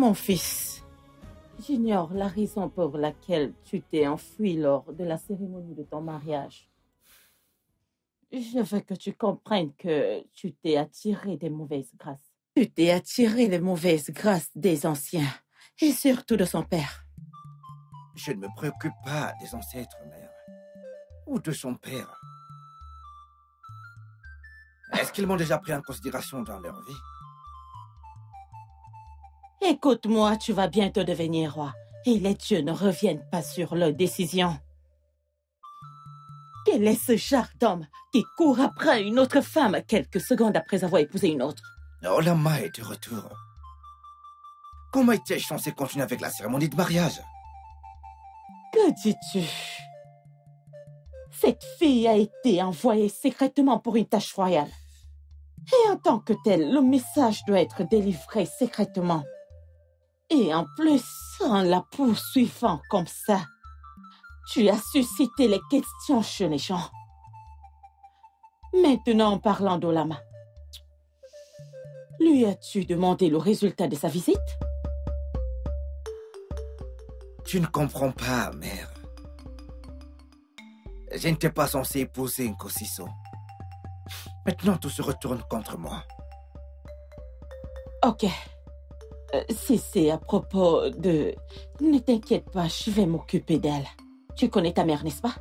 Mon fils, j'ignore la raison pour laquelle tu t'es enfui lors de la cérémonie de ton mariage. Je veux que tu comprennes que tu t'es attiré des mauvaises grâces. Tu t'es attiré les mauvaises grâces des anciens, et surtout de son père. Je ne me préoccupe pas des ancêtres, mère. Ou de son père. Est-ce qu'ils m'ont déjà pris en considération dans leur vie? Écoute-moi, tu vas bientôt devenir roi, et les dieux ne reviennent pas sur leurs décisions. Quel est ce genre d'homme qui court après une autre femme quelques secondes après avoir épousé une autre? Olamma est de retour. Comment étais-je censé continuer avec la cérémonie de mariage? Que dis-tu? Cette fille a été envoyée secrètement pour une tâche royale. Et en tant que telle, le message doit être délivré secrètement. Et en plus, en la poursuivant comme ça, tu as suscité les questions chez les gens. Maintenant, en parlant d'Olamma, lui as-tu demandé le résultat de sa visite? Tu ne comprends pas, mère. Je n'étais pas censé épouser une Nkosiso. Maintenant, tout se retourne contre moi. Ok. Si c'est à propos de... Ne t'inquiète pas, je vais m'occuper d'elle. Tu connais ta mère, n'est-ce pas?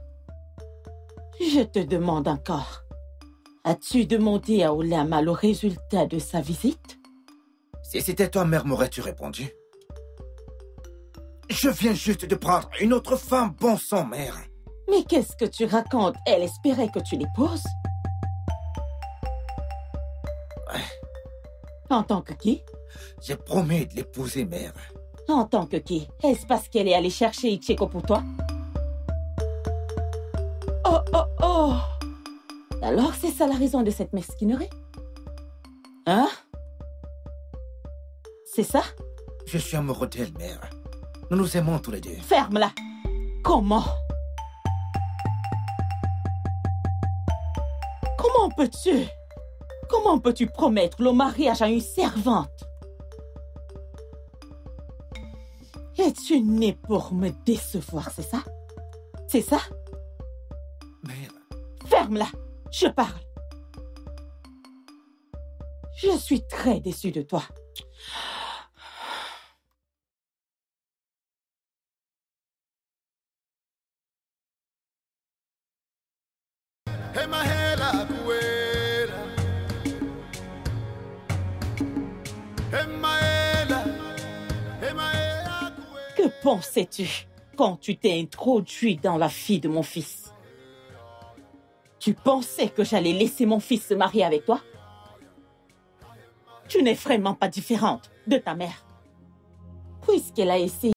Je te demande encore. As-tu demandé à Olamma le résultat de sa visite? Si c'était toi, mère, m'aurais-tu répondu? Je viens juste de prendre une autre femme, bon sang, mère. Mais qu'est-ce que tu racontes? Elle espérait que tu l'épouses? Ouais. En tant que qui? J'ai promis de l'épouser, mère. En tant que qui? Est-ce parce qu'elle est allée chercher Icheko pour toi? Oh, oh, oh! Alors c'est ça la raison de cette mesquinerie? Hein? C'est ça? Je suis amoureux d'elle, mère. Nous nous aimons tous les deux. Ferme-la! Comment? Comment peux-tu promettre le mariage à une servante? Es-tu né pour me décevoir, c'est ça? C'est ça? Mère... Ferme-la! Je parle! Je suis très déçue de toi. Que pensais-tu quand tu t'es introduit dans la fille de mon fils? Tu pensais que j'allais laisser mon fils se marier avec toi? Tu n'es vraiment pas différente de ta mère. Puisqu'elle a essayé.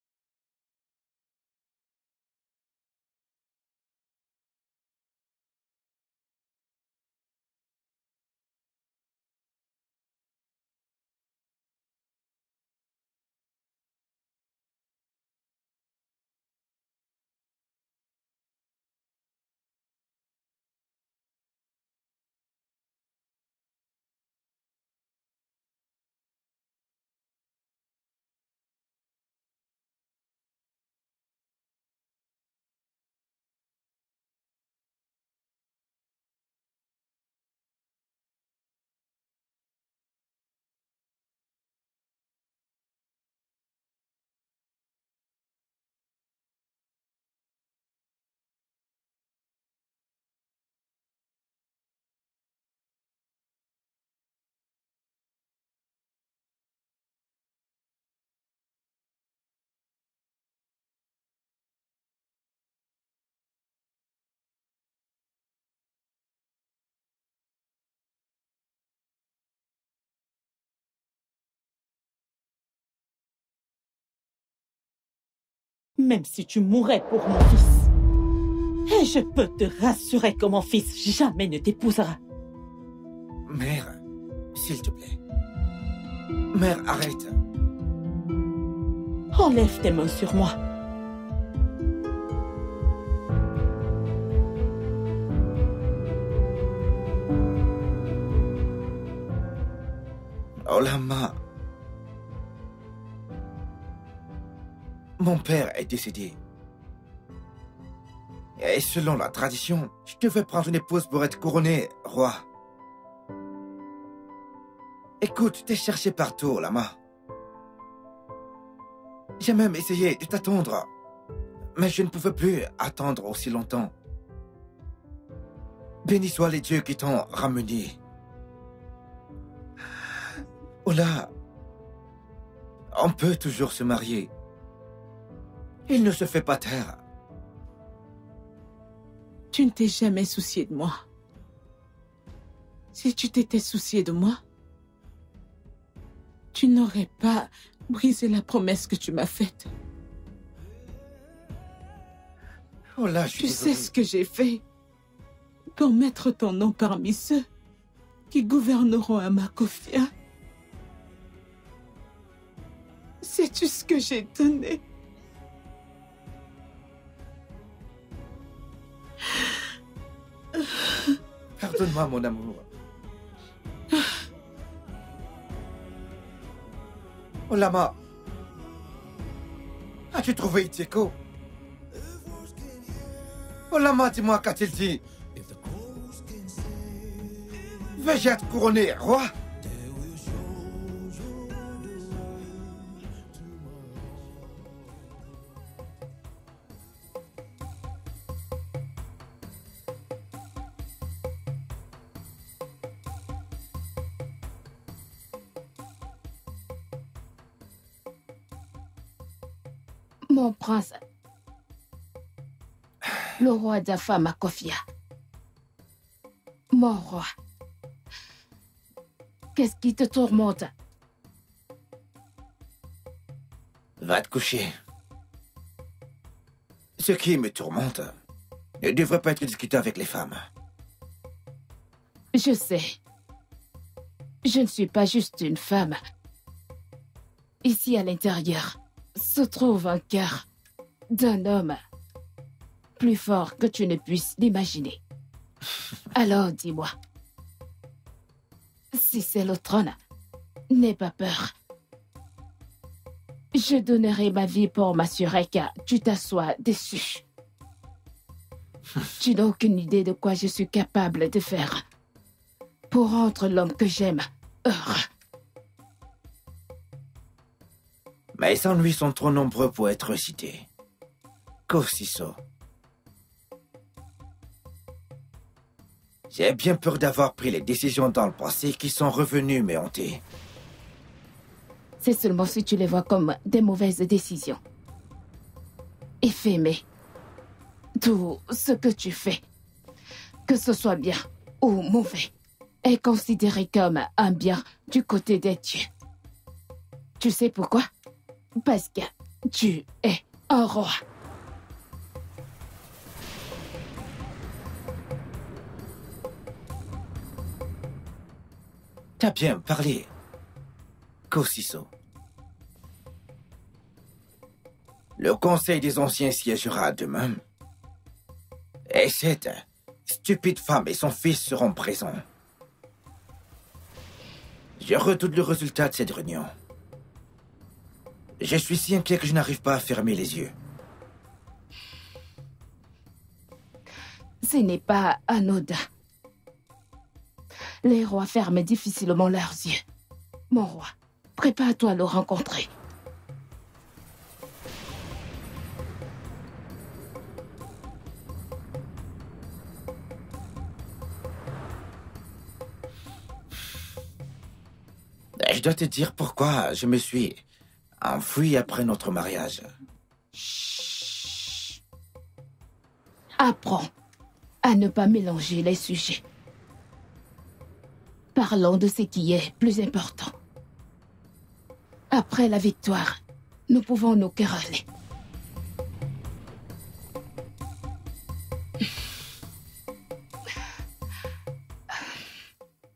Même si tu mourrais pour mon fils. Et je peux te rassurer que mon fils jamais ne t'épousera. Mère, s'il te plaît. Mère, arrête. Enlève tes mains sur moi. Olamma. mon père est décédé. Et selon la tradition, je devais prendre une épouse pour être couronné roi. Écoute, t'es cherché partout, Lama. J'ai même essayé de t'attendre. Mais je ne pouvais plus attendre aussi longtemps. Béni soient les dieux qui t'ont ramené. Ola, on peut toujours se marier. Il ne se fait pas taire. Tu ne t'es jamais soucié de moi. Si tu t'étais soucié de moi, tu n'aurais pas brisé la promesse que tu m'as faite. Ola, je suis Tu sais ce que j'ai fait pour mettre ton nom parmi ceux qui gouverneront à Makofia. Sais-tu ce que j'ai donné? Pardonne-moi, mon amour. Oh, Lama. As-tu trouvé Iteko? Oh, Lama, dis-moi, qu'a-t-il dit? Vais-je être couronné roi? Mon prince, le roi d'Afa Makofia. Mon roi, qu'est-ce qui te tourmente? Va te coucher. Ce qui me tourmente ne devrait pas être discuté avec les femmes. Je sais. Je ne suis pas juste une femme. Ici, à l'intérieur, se trouve un cœur d'un homme plus fort que tu ne puisses l'imaginer. Alors, dis-moi, si c'est le trône, n'aie pas peur. Je donnerai ma vie pour m'assurer que tu t'assois dessus. Tu n'as aucune idée de quoi je suis capable de faire pour rendre l'homme que j'aime heureux. Mes ennuis sont trop nombreux pour être cités. Kosiso. J'ai bien peur d'avoir pris les décisions dans le passé qui sont revenues me hanter. C'est seulement si tu les vois comme des mauvaises décisions. Éphémé. Tout ce que tu fais, que ce soit bien ou mauvais, est considéré comme un bien du côté des dieux. Tu sais pourquoi? Parce que tu es un roi. T'as bien parlé, Kosiso. Le conseil des anciens siégera demain. Et cette stupide femme et son fils seront présents. Je redoute le résultat de cette réunion. Je suis si inquiet que je n'arrive pas à fermer les yeux. Ce n'est pas anodin. Les rois ferment difficilement leurs yeux. Mon roi, prépare-toi à le rencontrer. Je dois te dire pourquoi je me suis enfui après notre mariage. Chut. Apprends à ne pas mélanger les sujets. Parlons de ce qui est plus important. Après la victoire, nous pouvons nous quereller.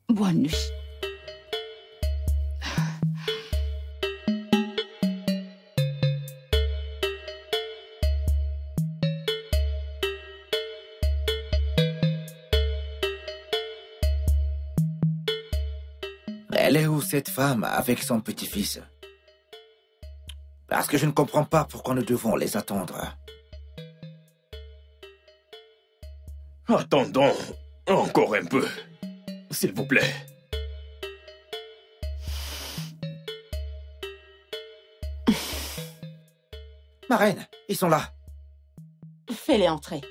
Bonne nuit. Elle est où cette femme avec son petit-fils? Parce que je ne comprends pas pourquoi nous devons les attendre. Attendons encore un peu, s'il vous plaît. Ma reine, ils sont là. Fais-les entrer.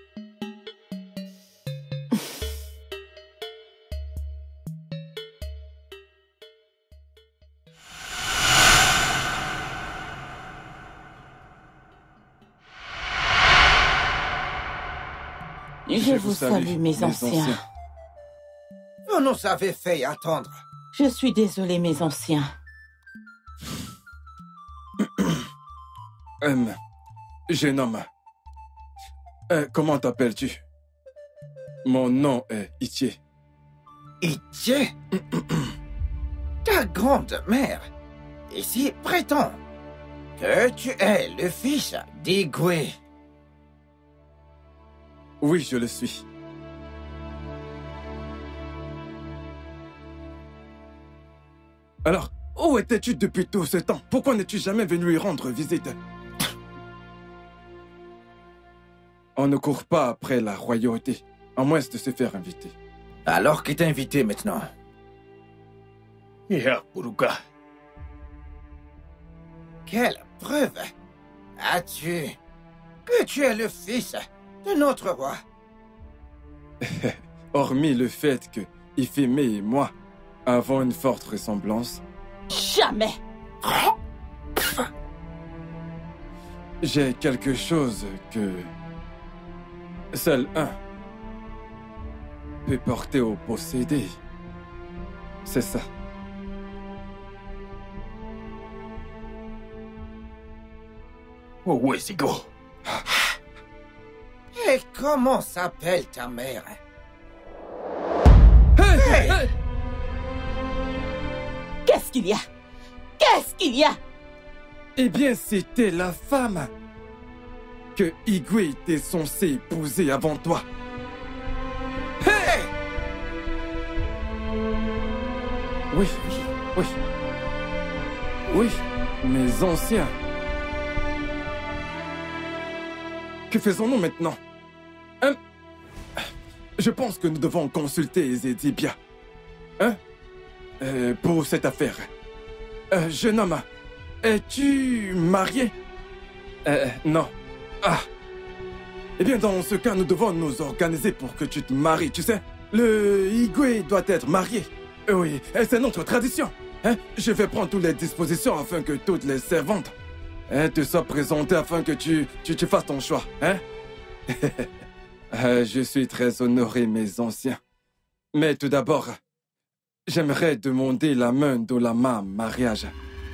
Je vous salue, mes anciens. Vous nous avez fait attendre. Je suis désolée, mes anciens. Jeune homme, comment t'appelles-tu? Mon nom est Itié. Itié? Ta grande-mère, ici, prétend que tu es le fils d'Igwe. Oui, je le suis. Alors, où étais-tu depuis tout ce temps? Pourquoi n'es-tu jamais venu lui rendre visite? On ne court pas après la royauté, à moins de se faire inviter. Alors qui t'a invité maintenant? Yakuruka. Quelle preuve as-tu que tu es le fils de notre roi? Hormis le fait que Ifeme et moi avons une forte ressemblance. Jamais! J'ai quelque chose que seul un peut porter au posséder. C'est ça. Wesigo. Et comment s'appelle ta mère? Hey! Qu'est-ce qu'il y a? Qu'est-ce qu'il y a? Eh bien, c'était la femme que Igwe était censé épouser avant toi. Hey! Oui, oui. Oui, mes anciens. Que faisons-nous maintenant? Je pense que nous devons consulter Zedibia. Pour cette affaire. Jeune homme, es-tu marié? Non. Ah. Eh bien, dans ce cas, nous devons nous organiser pour que tu te maries, tu sais. Le Igwe doit être marié. Oui, c'est notre tradition. Je vais prendre toutes les dispositions afin que toutes les servantes te soient présentées afin que tu fasses ton choix. Je suis très honoré, mes anciens. Mais tout d'abord, j'aimerais demander la main d'Olama en mariage.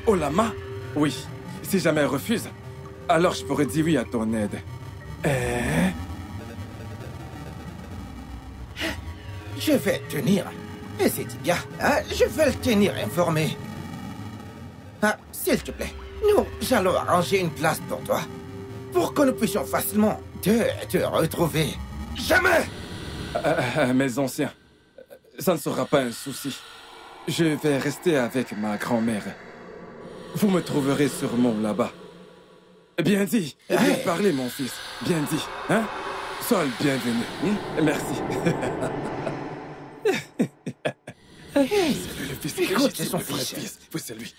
Olama? Oui. Si jamais elle refuse, alors je pourrais dire oui à ton aide. Je vais tenir. Et c'est bien. Je vais le tenir informé. S'il te plaît, nous allons arranger une place pour toi. Pour que nous puissions facilement te retrouver. Jamais! Mes anciens, ça ne sera pas un souci. Je vais rester avec ma grand-mère. Vous me trouverez sûrement là-bas. Bien dit. Bien parlé, mon fils. Bien dit. Sois le bienvenu. Merci. C'est lui le fils. Écoute, c'est son vrai fils. Oui, c'est lui.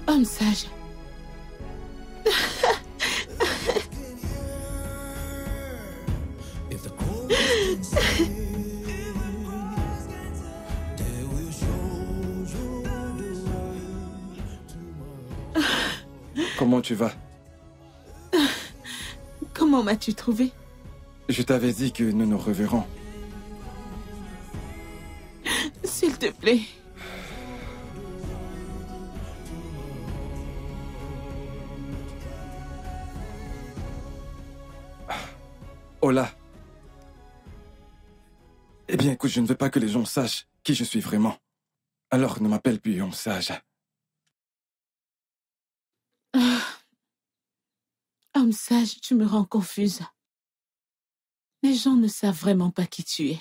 Homme sage. Comment tu vas? Comment m'as-tu trouvé? Je t'avais dit que nous nous reverrons. S'il te plaît. Hola. Eh bien, écoute, je ne veux pas que les gens sachent qui je suis vraiment. Alors, ne m'appelle plus homme sage. Homme sage, tu me rends confuse. Les gens ne savent vraiment pas qui tu es.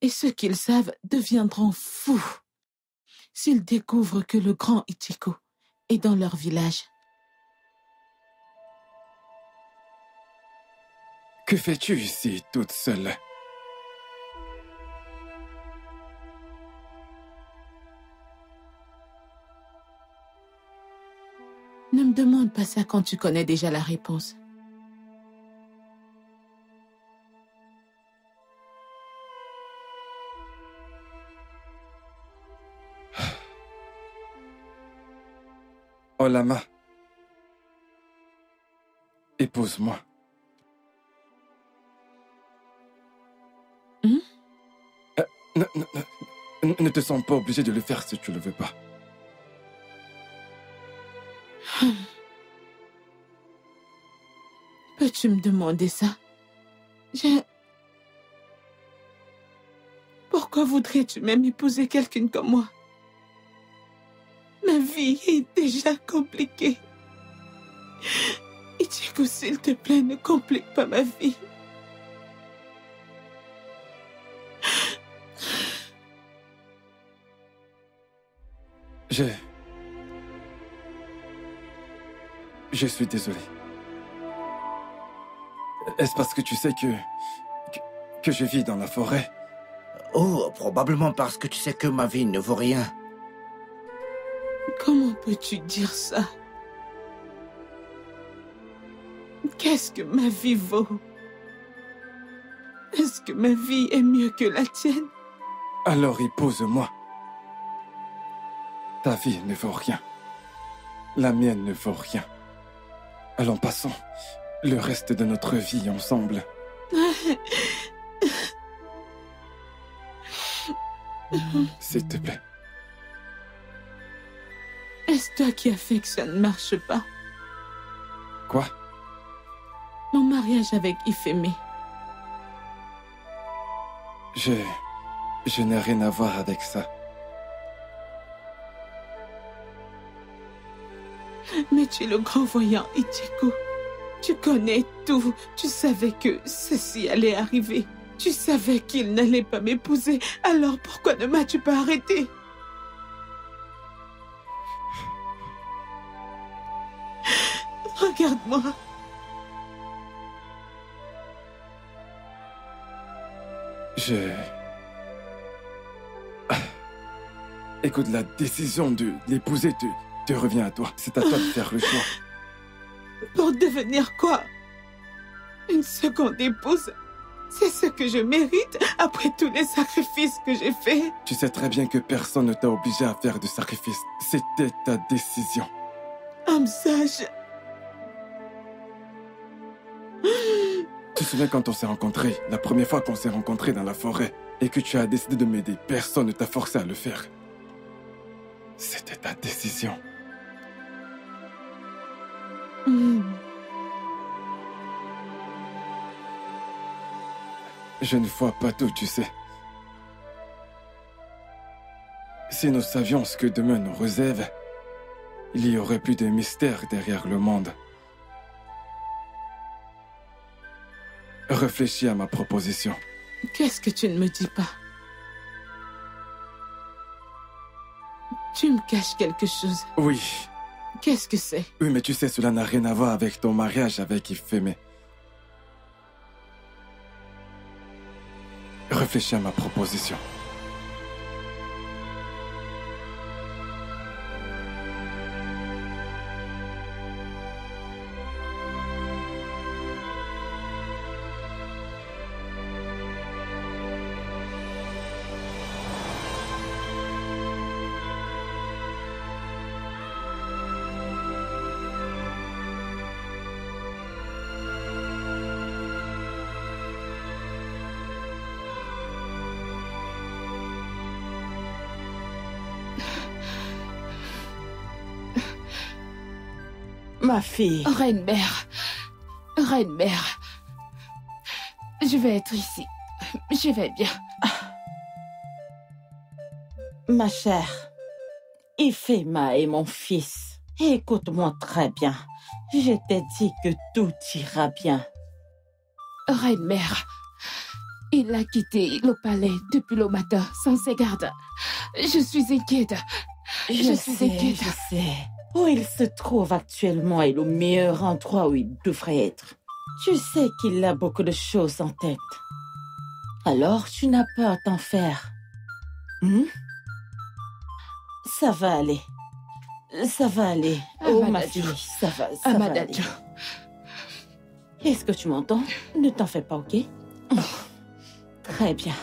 Et ceux qu'ils savent deviendront fous s'ils découvrent que le grand Ichiko est dans leur village. Que fais-tu ici, toute seule? Ne me demande pas ça quand tu connais déjà la réponse. Olama. Épouse-moi. Ne te sens pas obligé de le faire si tu ne le veux pas. Peux-tu me demander ça? Pourquoi voudrais-tu même épouser quelqu'un comme moi? Ma vie est déjà compliquée. Ichiko, s'il te plaît, ne complique pas ma vie. Je suis désolé. Est-ce parce que tu sais que je vis dans la forêt? Oh, probablement parce que tu sais que ma vie ne vaut rien. Comment peux-tu dire ça? Qu'est-ce que ma vie vaut? Est-ce que ma vie est mieux que la tienne? Alors épouse-moi. Ta vie ne vaut rien. La mienne ne vaut rien. Allons, passons le reste de notre vie ensemble. S'il te plaît. Est-ce toi qui as fait que ça ne marche pas? Quoi? Mon mariage avec Ifeme. Je n'ai rien à voir avec ça. Mais tu es le grand voyant, Ichiko. Tu connais tout. Tu savais que ceci allait arriver. Tu savais qu'il n'allait pas m'épouser. Alors pourquoi ne m'as-tu pas arrêté? Regarde-moi. Écoute, la décision de l'épouser te revient à toi. C'est à toi de faire le choix. Pour devenir quoi? Une seconde épouse? C'est ce que je mérite après tous les sacrifices que j'ai faits. Tu sais très bien que personne ne t'a obligé à faire de sacrifice. C'était ta décision. Homme sage. Tu te souviens quand on s'est rencontrés, la première fois qu'on s'est rencontrés dans la forêt, et que tu as décidé de m'aider, personne ne t'a forcé à le faire. C'était ta décision. Je ne vois pas tout, tu sais. Si nous savions ce que demain nous réserve, il y aurait plus de mystère derrière le monde. Réfléchis à ma proposition. Qu'est-ce que tu ne me dis pas? Tu me caches quelque chose. Oui. Qu'est-ce que c'est? Oui, mais tu sais, cela n'a rien à voir avec ton mariage avec Ifeme. Réfléchis à ma proposition. Ma fille. Reine-mère. Reine-mère, je vais être ici. Je vais bien. Ma chère, Ifema est mon fils. Écoute-moi très bien. Je t'ai dit que tout ira bien. Reine-mère, il a quitté le palais depuis le matin sans ses gardes. Je suis inquiète. Je suis inquiète. Je sais. Où il se trouve actuellement est le meilleur endroit où il devrait être. Tu sais qu'il a beaucoup de choses en tête. Alors, tu n'as pas à t'en faire. Ça va aller. Ça va aller. Oh, ma fille, ça va aller. Est-ce que tu m'entends? Ne t'en fais pas, ok? Très bien.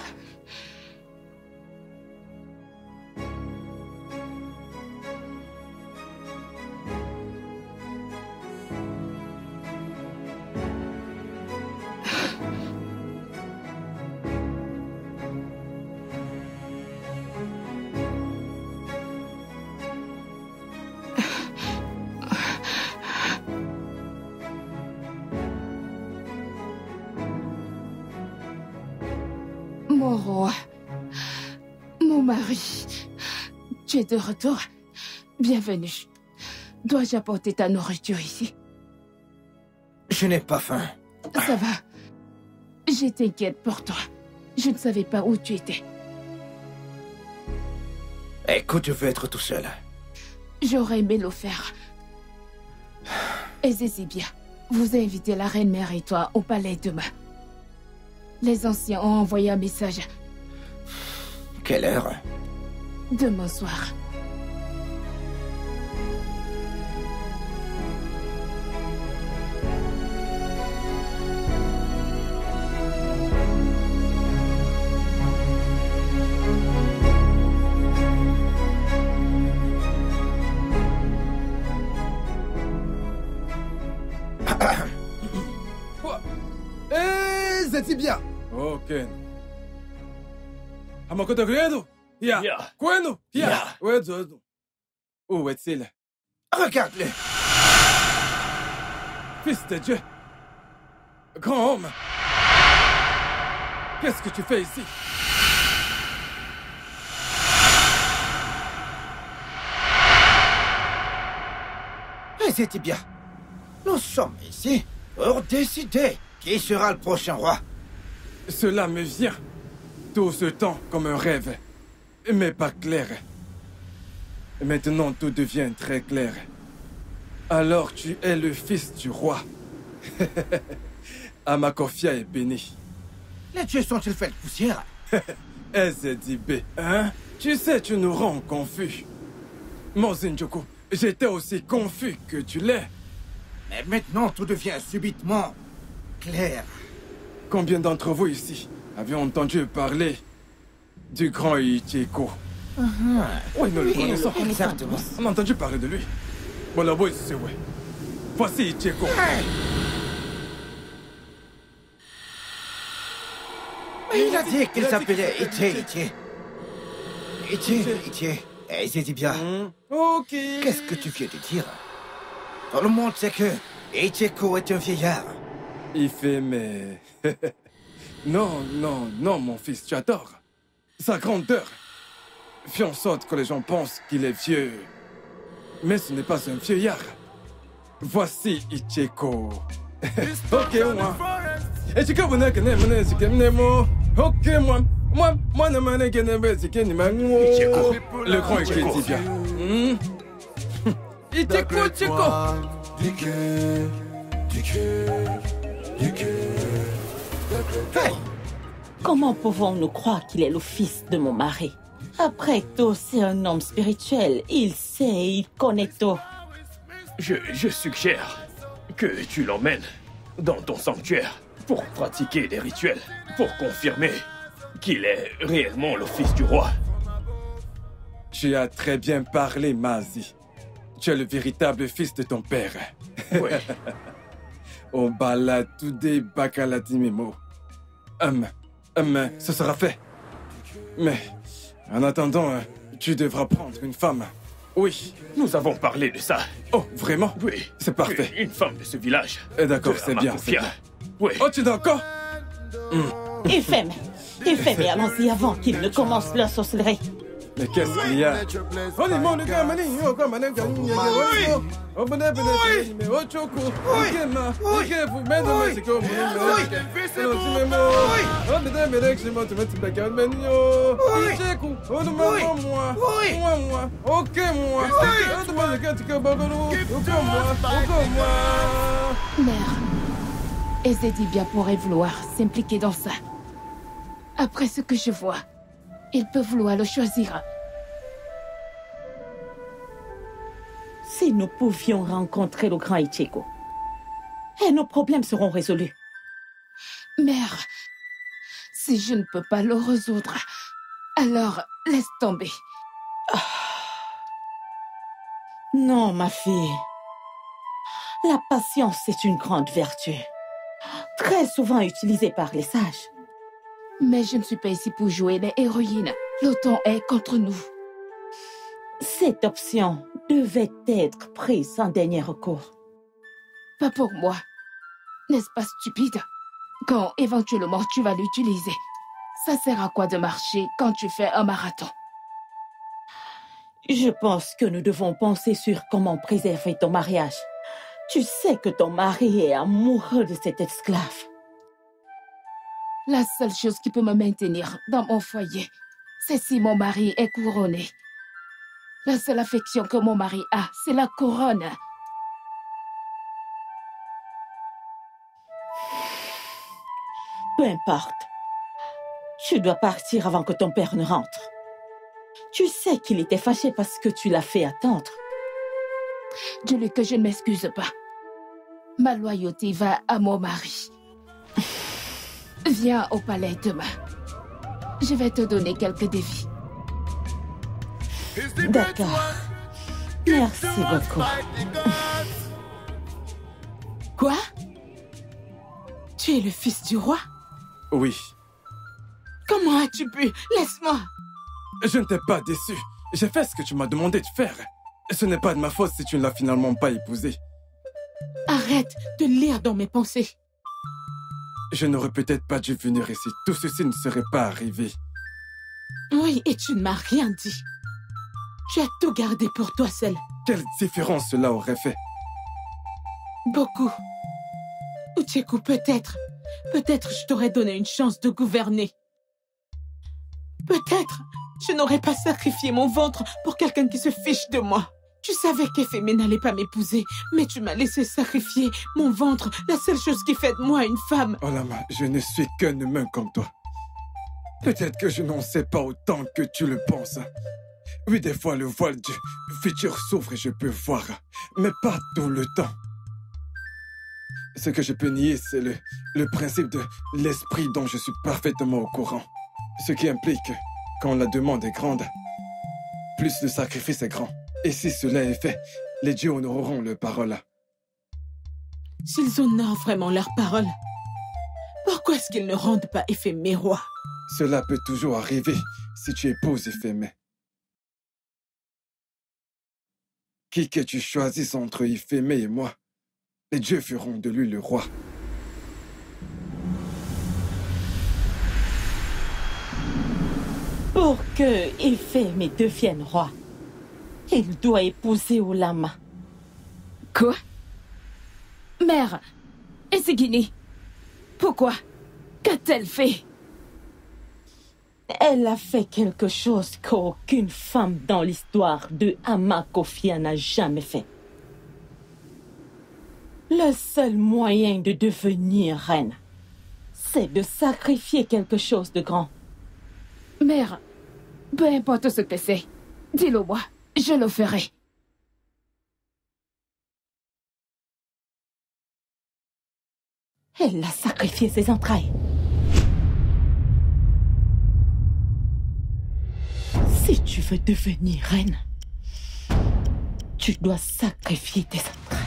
Mon roi, mon mari, tu es de retour. Bienvenue. Dois-je apporter ta nourriture ici? Je n'ai pas faim. Ça va. J'étais inquiète pour toi. Je ne savais pas où tu étais. Écoute, je veux être tout seul. J'aurais aimé le faire. Ezezibia, vous invitez la reine-mère et toi au palais demain. Les anciens ont envoyé un message. Quelle heure? Demain soir. Zetibia! Ok. Amakoto Grendo? Ya. Ya. Quando? Ya. Ya. Où est-il? Regarde-le! Fils de Dieu! Grand homme! Qu'est-ce que tu fais ici? Zetibia, nous sommes ici pour décider qui sera le prochain roi. Cela me vient tout ce temps comme un rêve, mais pas clair. Maintenant, tout devient très clair. Alors, tu es le fils du roi. Amakofia est béni. Les dieux sont-ils faits de poussière? SDB, hein? Tu sais, tu nous rends confus. Mon Zinjoku, j'étais aussi confus que tu l'es. Mais maintenant, tout devient subitement clair. Combien d'entre vous ici avaient entendu parler du grand Ichiko? Oui, nous le connaissons. Exactement. On a entendu parler de lui. Bon, la voix, c'est ouais. Voici Ichiko. Mais il a dit qu'il s'appelait Iché. Eh, Zetibia, Ok. qu'est-ce que tu viens de dire? Tout le monde sait que Ichiko est un vieillard. Il fait, mais... non, mon fils, tu as tort. Sa grandeur fait en sorte que les gens pensent qu'il est vieux. Mais ce n'est pas un vieillard. Voici Ichiko. Ok, moi. Ichiko, vous n'avez qu'un ok, moi, ne m'en ai qu'un Ichiko. Le grand Ichiko. Ichiko. Hey, Comment pouvons-nous croire qu'il est le fils de mon mari? Après tout, c'est un homme spirituel. Il sait, il connaît tout. Je suggère que tu l'emmènes dans ton sanctuaire pour pratiquer des rituels, pour confirmer qu'il est réellement le fils du roi. Tu as très bien parlé, Mazi. Tu es le véritable fils de ton père. Oui. Obala Tude Bakalatimimo. Ce sera fait. Mais, en attendant, tu devras prendre une femme Oui. Nous avons parlé de ça. Oh, vraiment? Oui. C'est parfait. Une femme de ce village. D'accord, de c'est bien, c'est Amakofia. bien. Oui. Oh, tu es d'accord? Ifem, allons-y avant qu'ils ne commencent leur sorcellerie. Mais qu'est-ce qu'il y a? Mère, Ezedibia pourrait vouloir s'impliquer dans ça. Après ce que je vois, il peut vouloir le choisir. Si nous pouvions rencontrer le grand Icheko, et nos problèmes seront résolus. Mère, si je ne peux pas le résoudre, alors laisse tomber. Non, ma fille. La patience est une grande vertu, très souvent utilisée par les sages. Mais je ne suis pas ici pour jouer les héroïnes. Le temps est contre nous. Cette option devait être prise en dernier recours. Pas pour moi. N'est-ce pas stupide? Quand éventuellement tu vas l'utiliser, ça sert à quoi de marcher quand tu fais un marathon? Je pense que nous devons penser sur comment préserver ton mariage. Tu sais que ton mari est amoureux de cet esclave. La seule chose qui peut me maintenir dans mon foyer, c'est si mon mari est couronné. La seule affection que mon mari a, c'est la couronne. Peu importe. Tu dois partir avant que ton père ne rentre. Tu sais qu'il était fâché parce que tu l'as fait attendre. Dis-lui que je ne m'excuse pas. Ma loyauté va à mon mari. Viens au palais demain. Je vais te donner quelques défis. D'accord. Merci beaucoup. Quoi? Tu es le fils du roi? Oui. Comment as-tu pu? Laisse-moi! Je ne t'ai pas déçu. J'ai fait ce que tu m'as demandé de faire. Ce n'est pas de ma faute si tu ne l'as finalement pas épousé. Arrête de lire dans mes pensées. Je n'aurais peut-être pas dû venir ici. Tout ceci ne serait pas arrivé. Oui, et tu ne m'as rien dit. Tu as tout gardé pour toi seule. Quelle différence cela aurait fait? Beaucoup. Ucheku, peut-être je t'aurais donné une chance de gouverner. Peut-être je n'aurais pas sacrifié mon ventre pour quelqu'un qui se fiche de moi. Tu savais qu'Efemé n'allait pas m'épouser, mais tu m'as laissé sacrifier mon ventre, la seule chose qui fait de moi une femme. Olama, je ne suis qu'un humain comme toi. Peut-être que je n'en sais pas autant que tu le penses. Oui, des fois, le voile du futur s'ouvre et je peux voir, mais pas tout le temps. Ce que je peux nier, c'est le principe de l'esprit dont je suis parfaitement au courant. Ce qui implique, quand la demande est grande, plus le sacrifice est grand. Et si cela est fait, les dieux honoreront leurs paroles. S'ils honorent vraiment leurs paroles, pourquoi est-ce qu'ils ne rendent pas Efemé roi? Cela peut toujours arriver si tu épouses Ifemé. Qui que tu choisisses entre Ifemé et moi, les dieux feront de lui le roi. Pour que Ifemé devienne roi, il doit épouser Olama. Quoi? Mère, Ezegini, pourquoi? Qu'a-t-elle fait? Elle a fait quelque chose qu'aucune femme dans l'histoire de Amakofia n'a jamais fait. Le seul moyen de devenir reine, c'est de sacrifier quelque chose de grand. Mère, peu importe ce que c'est, dis-le-moi, je le ferai. Elle a sacrifié ses entrailles. Si tu veux devenir reine, tu dois sacrifier tes entrailles.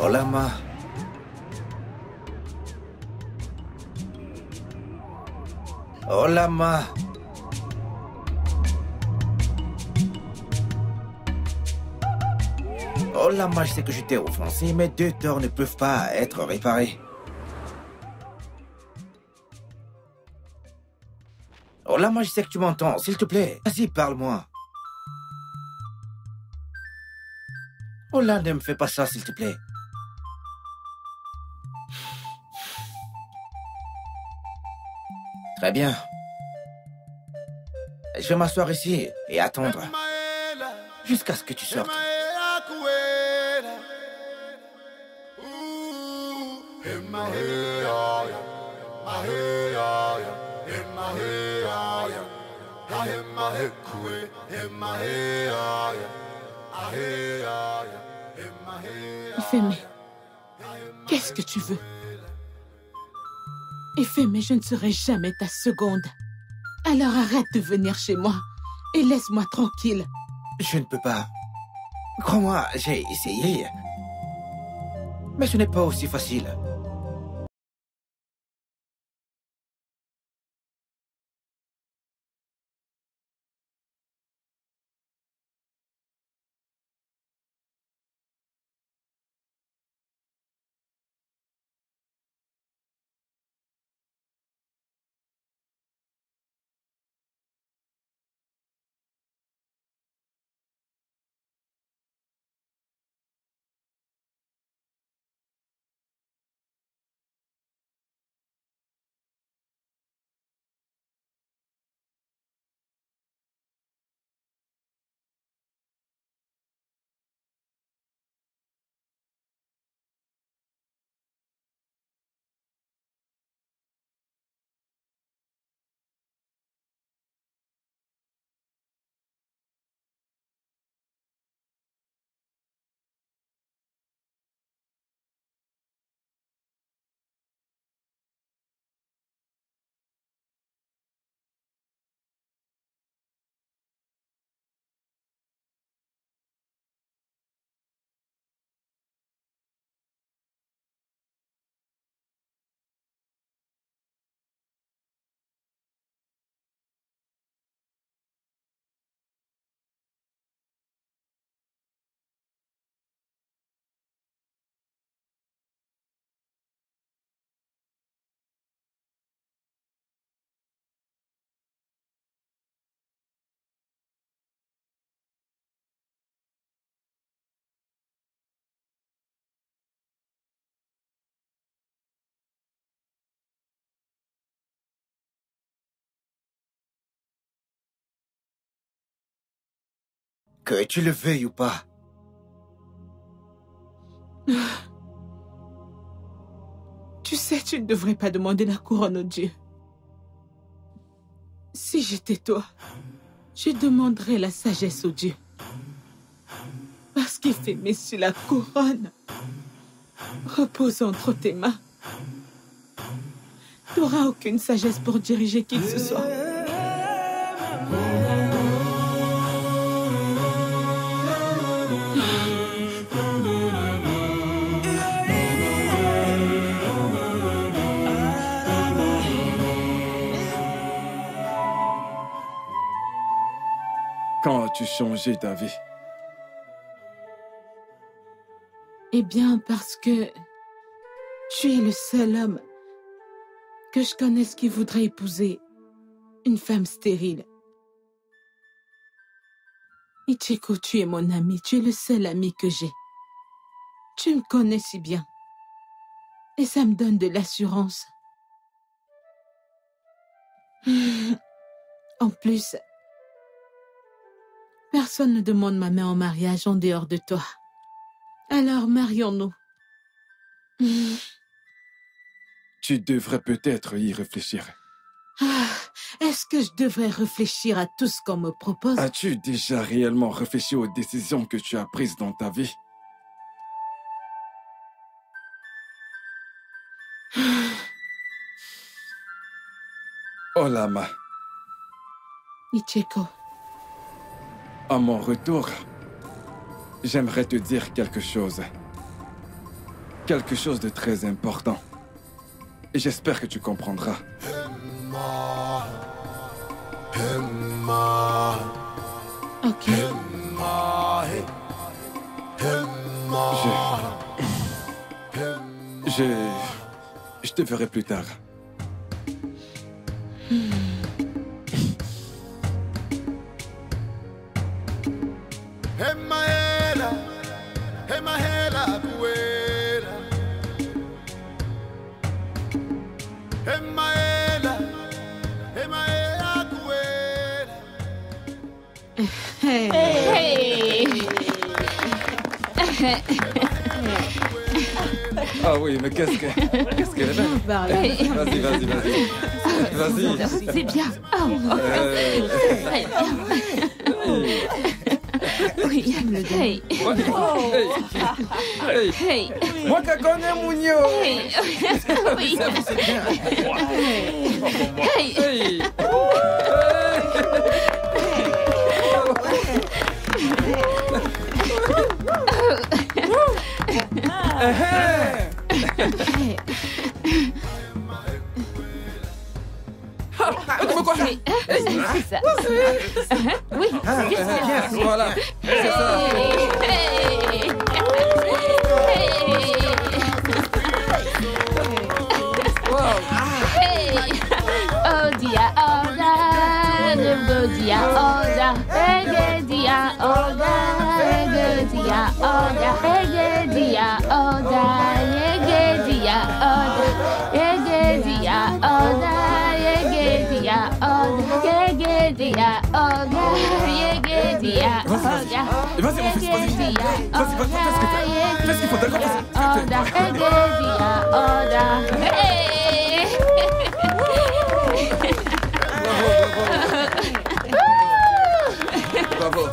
Olama. Olama. Olama, je sais que je t'ai offensé, mais 2 torts ne peuvent pas être réparés. Olama, je sais que tu m'entends. S'il te plaît, vas-y, parle-moi. Ola, ne me fais pas ça, s'il te plaît. Très bien. Je vais m'asseoir ici et attendre jusqu'à ce que tu sortes. Ifeme, qu'est-ce que tu veux? Ifeme, je ne serai jamais ta seconde. Alors arrête de venir chez moi et laisse-moi tranquille. Je ne peux pas. Crois-moi, j'ai essayé. Mais ce n'est pas aussi facile. Que tu le veuilles ou pas. Tu sais, tu ne devrais pas demander la couronne aux dieux. Si j'étais toi, je demanderais la sagesse aux dieux. Parce qu'Ifeme, sur la couronne repose entre tes mains. Tu n'auras aucune sagesse pour diriger qui que ce soit. Quand as-tu changé d'avis? Eh bien, parce que tu es le seul homme que je connaisse qui voudrait épouser une femme stérile. Ichiko, tu es mon ami, tu es le seul ami que j'ai. Tu me connais si bien. Et ça me donne de l'assurance. En plus, personne ne demande ma main en mariage en dehors de toi. Alors, marions-nous. Tu devrais peut-être y réfléchir. Est-ce que je devrais réfléchir à tout ce qu'on me propose? As-tu déjà réellement réfléchi aux décisions que tu as prises dans ta vie? Olama. Ichiko. À mon retour, j'aimerais te dire quelque chose. quelque chose de très important. Et j'espère que tu comprendras. Ok. Je te verrai plus tard. Ah oui, mais qu'est-ce qu'elle est belle. Vas-y. Vas-y. C'est bien. Oh. Très bien. Oui. Hey. Hey. Moi qui connais Mounio. Oui. Hey. C'est ça. Oui. Voilà. C'est ça. Oh dia oda, go dia oda, dia oda, dia oda, dia oda, dia oda, dia oda, dia oda, dia oda, Vas-y, mon fils, vas-y. Vas-y, fais ce qu'il faut, d'accord? Bravo.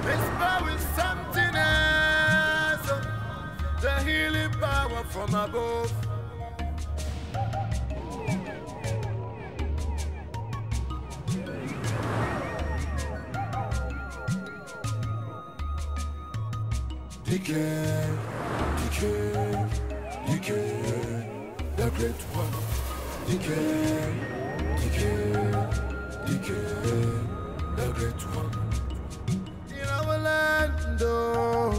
This power is something else. The healing power from above. Declare, the great one. Declare, the great one. In our land, oh,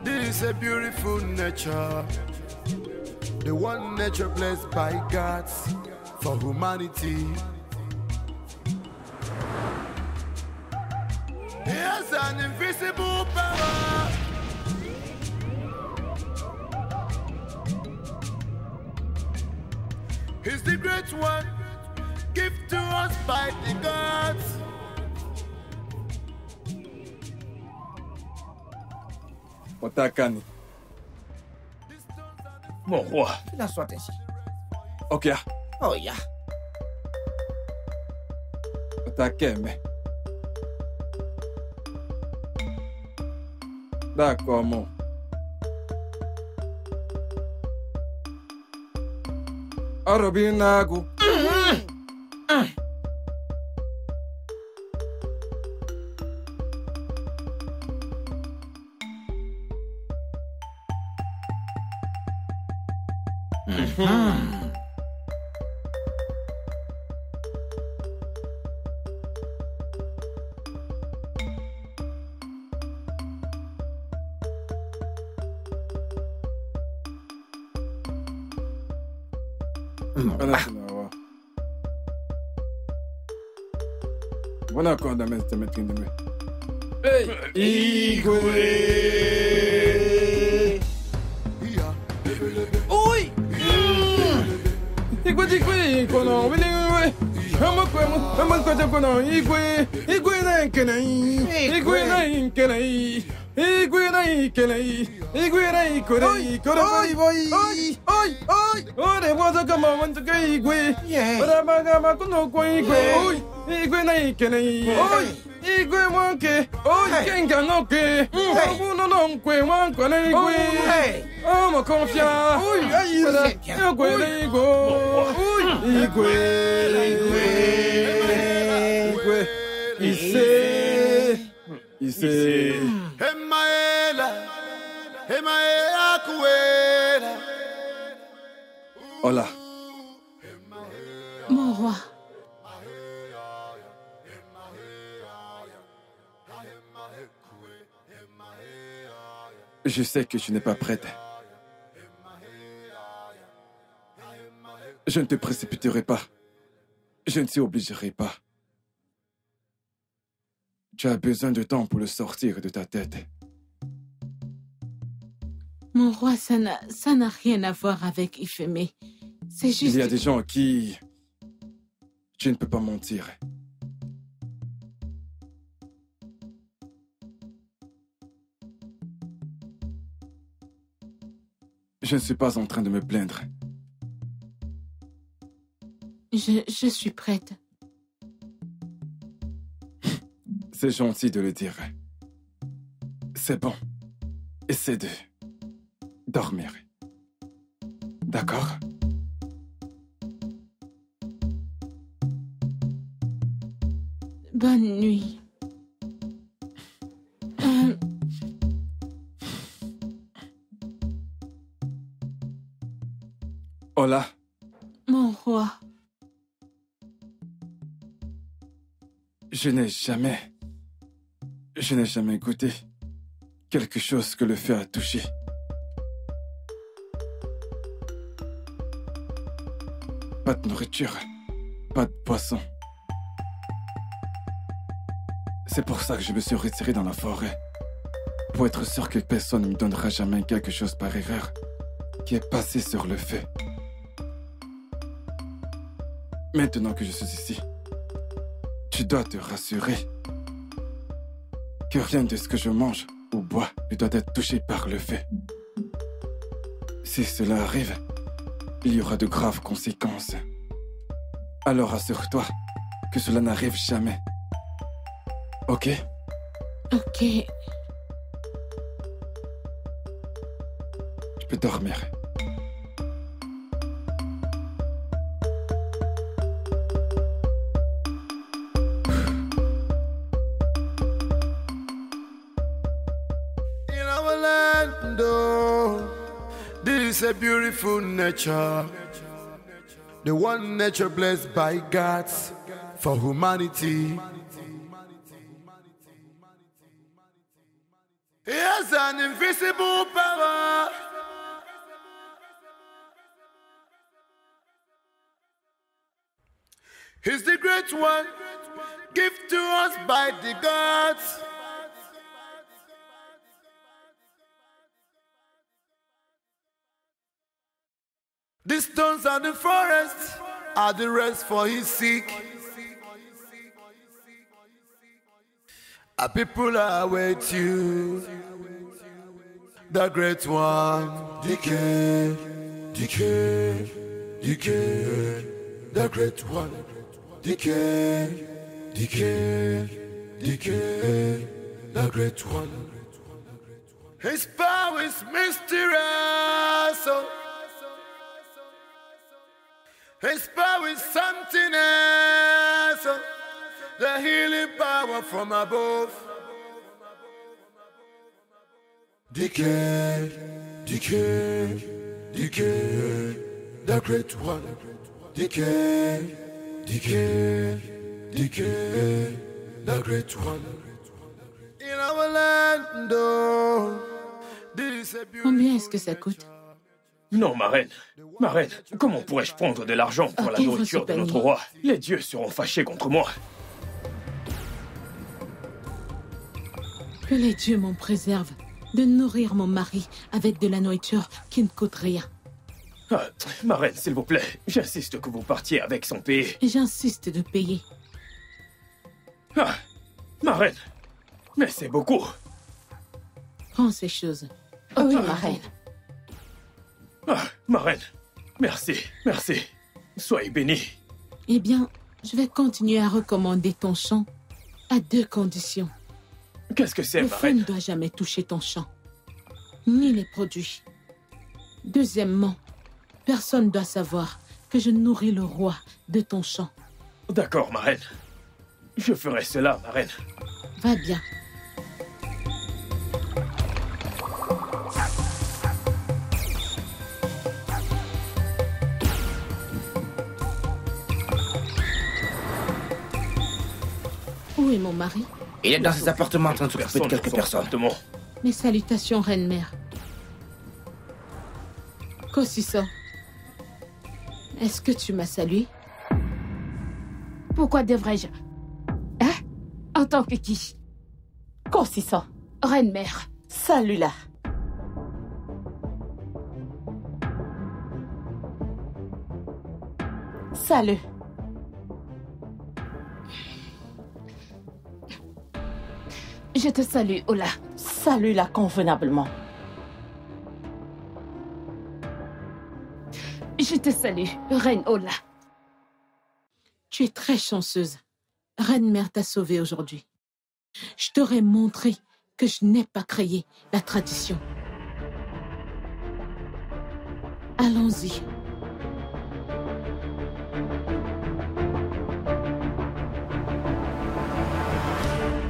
this is a beautiful nature. The one nature blessed by God for humanity. He has an invisible power. He's the great one, given to us by the gods. Otakani. Mon roi, Qu'il en soit ainsi. Ok. Oh, ya. Otakeme. D'accord, mon. Arobinagu. Voilà quoi de mettre de Hey, Igwe. Oi. Igwe kono wili. Amako kono Igwe na kenai. Igwe na kenai. Igwe na kenai. Igwe na korei. Koroi boy. Oi. Ore waza kama wantu Igwe. Ora baga kono ko Igwe. Oi. Igwe na kenai. Oi. Igwe wanke. Oi kenga noke. Obuno nonkwe wanko na Igwe. Ama confiant. Oi, aïe. Igwe. Il sait. Emaela, Hola. Mon roi. Je sais que tu n'es pas prête. Je ne te précipiterai pas. Je ne t'y obligerai pas. Tu as besoin de temps pour le sortir de ta tête. Mon roi, ça n'a rien à voir avec Ifemé. C'est juste... Il y a des gens à qui tu ne peux pas mentir. Je ne suis pas en train de me plaindre. Je suis prête. C'est gentil de le dire. C'est bon. Essaie de dormir. D'accord? Bonne nuit. Hola. Mon roi. Je n'ai jamais goûté quelque chose que le feu a touché. Pas de nourriture, pas de poisson. C'est pour ça que je me suis retiré dans la forêt. Pour être sûr que personne ne me donnera jamais quelque chose par erreur qui est passé sur le feu. Maintenant que je suis ici, tu dois te rassurer que rien de ce que je mange ou bois ne doit être touché par le feu. Si cela arrive, il y aura de graves conséquences. Alors assure-toi que cela n'arrive jamais. Ok? Ok. Tu peux dormir. In our land, oh, this is a beautiful nature. The one nature blessed by God for humanity. He has an invisible power. He's the great one, given to us by the gods. The stones and the forest are the rest for his sick. Our people are with you, the great one. Decay, decay, decay, the great one. Decay, decay, decay, the great one. His power is mysterious. His power is something else. The healing power from above. Decay, decay, decay, the great one. Decay, decay, decay, the great one. In our land, oh, this is a beautiful Combien est-ce que ça coûte? Non, ma reine. Ma reine, comment pourrais-je prendre de l'argent pour la Ok, nourriture votre de notre panier. roi? Les dieux seront fâchés contre moi. Que les dieux m'en préservent de nourrir mon mari avec de la nourriture qui ne coûte rien. Ah, ma reine, s'il vous plaît, j'insiste que vous partiez avec son pays. Et j'insiste de payer. Ah, ma reine, mais c'est beaucoup. Prends ces choses. Oui, Ok, ma reine. Ah, ma reine, merci, merci. Soyez bénie. Eh bien, je vais continuer à recommander ton champ à 2 conditions. Qu'est-ce que c'est, Le ma feu ne reine? doit jamais toucher ton champ, ni les produits. Deuxièmement, personne ne doit savoir que je nourris le roi de ton champ. D'accord, ma reine. Je ferai cela, ma reine. Va bien. est mon mari? Il est dans ses appartements en train de s'occuper de quelques personnes. Mes salutations, reine-mère. Kosiso, est-ce que tu m'as salué? Pourquoi devrais-je? Hein? En tant que qui? Kosiso, Reine-mère. salut-la. Salut. Je te salue, Ola. Salut-la convenablement. Je te salue, Reine Ola. Tu es très chanceuse. Reine-mère t'a sauvée aujourd'hui. Je t'aurais montré que je n'ai pas créé la tradition. Allons-y.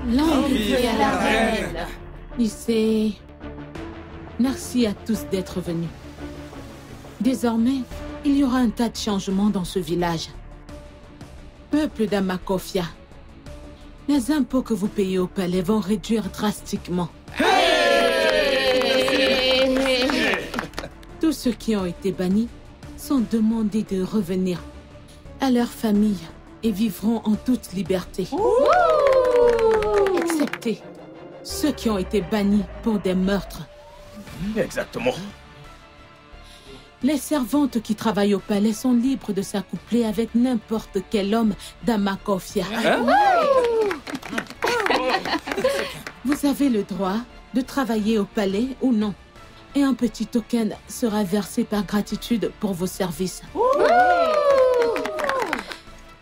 Longue vie à la reine. Lycée, merci à tous d'être venus. Désormais, il y aura un tas de changements dans ce village. Peuple d'Amakofia, les impôts que vous payez au palais vont réduire drastiquement. Tous ceux qui ont été bannis sont demandés de revenir à leur famille et vivront en toute liberté. Excepté ceux qui ont été bannis pour des meurtres. Exactement. Les servantes qui travaillent au palais sont libres de s'accoupler avec n'importe quel homme d'Amakofia. Vous avez le droit de travailler au palais ou non. Et un petit token sera versé par gratitude pour vos services.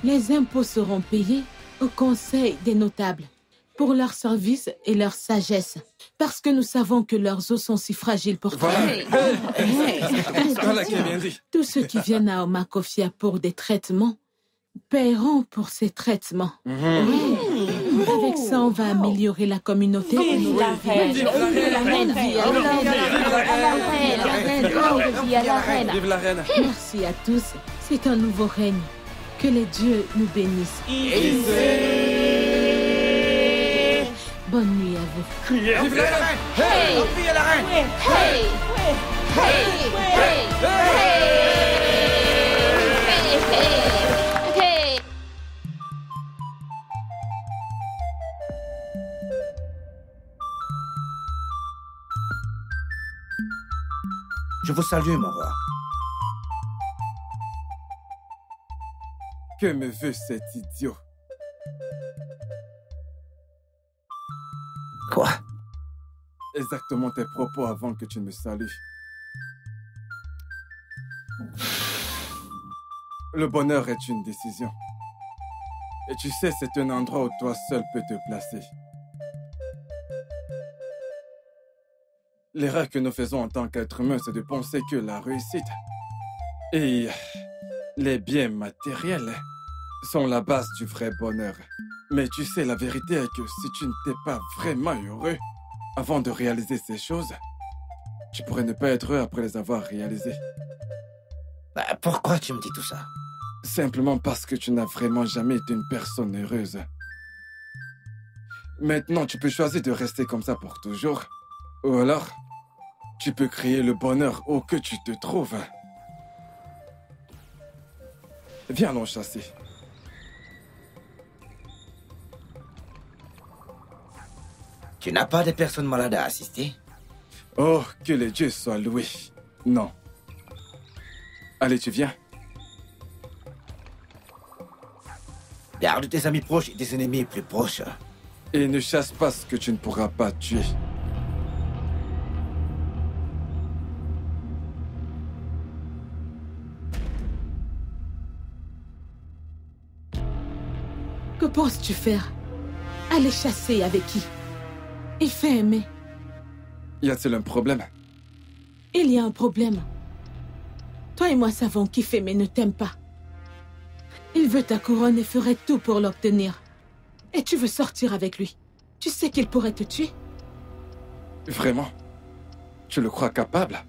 Les impôts seront payés au conseil des notables pour leur service et leur sagesse. Parce que nous savons que leurs os sont si fragiles pour toi. Voilà qui est bien dit. Tous ceux qui viennent à Amakofia pour des traitements paieront pour ces traitements. Oui. Avec ça, on va améliorer la communauté. Vive la reine. Vive la reine. Vive la reine. Vive la reine. Merci à tous. C'est un nouveau règne. Que les dieux nous bénissent. Bonne nuit à vous. Criez. Vive la reine. Hey! Vive la reine! Hey! Hey! Hey! Hey! Hey! Je vous salue, mon roi. Que me veut cet idiot? Quoi? Exactement tes propos avant que tu ne me salues. Le bonheur est une décision. Et tu sais, c'est un endroit où toi seul peux te placer. L'erreur que nous faisons en tant qu'être humain, c'est de penser que la réussite et les biens matériels sont la base du vrai bonheur. Mais tu sais, la vérité est que si tu n'étais pas vraiment heureux avant de réaliser ces choses, tu pourrais ne pas être heureux après les avoir réalisées. Bah, pourquoi tu me dis tout ça? Simplement parce que tu n'as vraiment jamais été une personne heureuse. Maintenant, tu peux choisir de rester comme ça pour toujours. Ou alors, tu peux créer le bonheur où que tu te trouves. Viens, allons chasser. Tu n'as pas de personnes malades à assister? Oh, que les dieux soient loués. Non. Allez, tu viens. Garde tes amis proches et tes ennemis plus proches. Et ne chasse pas ce que tu ne pourras pas tuer. Que penses-tu faire? Aller chasser avec qui? Il fait aimer. Y a-t-il un problème? Il y a un problème. Toi et moi savons qu'Ifeme ne t'aime pas. Il veut ta couronne et ferait tout pour l'obtenir. Et tu veux sortir avec lui. Tu sais qu'il pourrait te tuer. Vraiment? Tu le crois capable?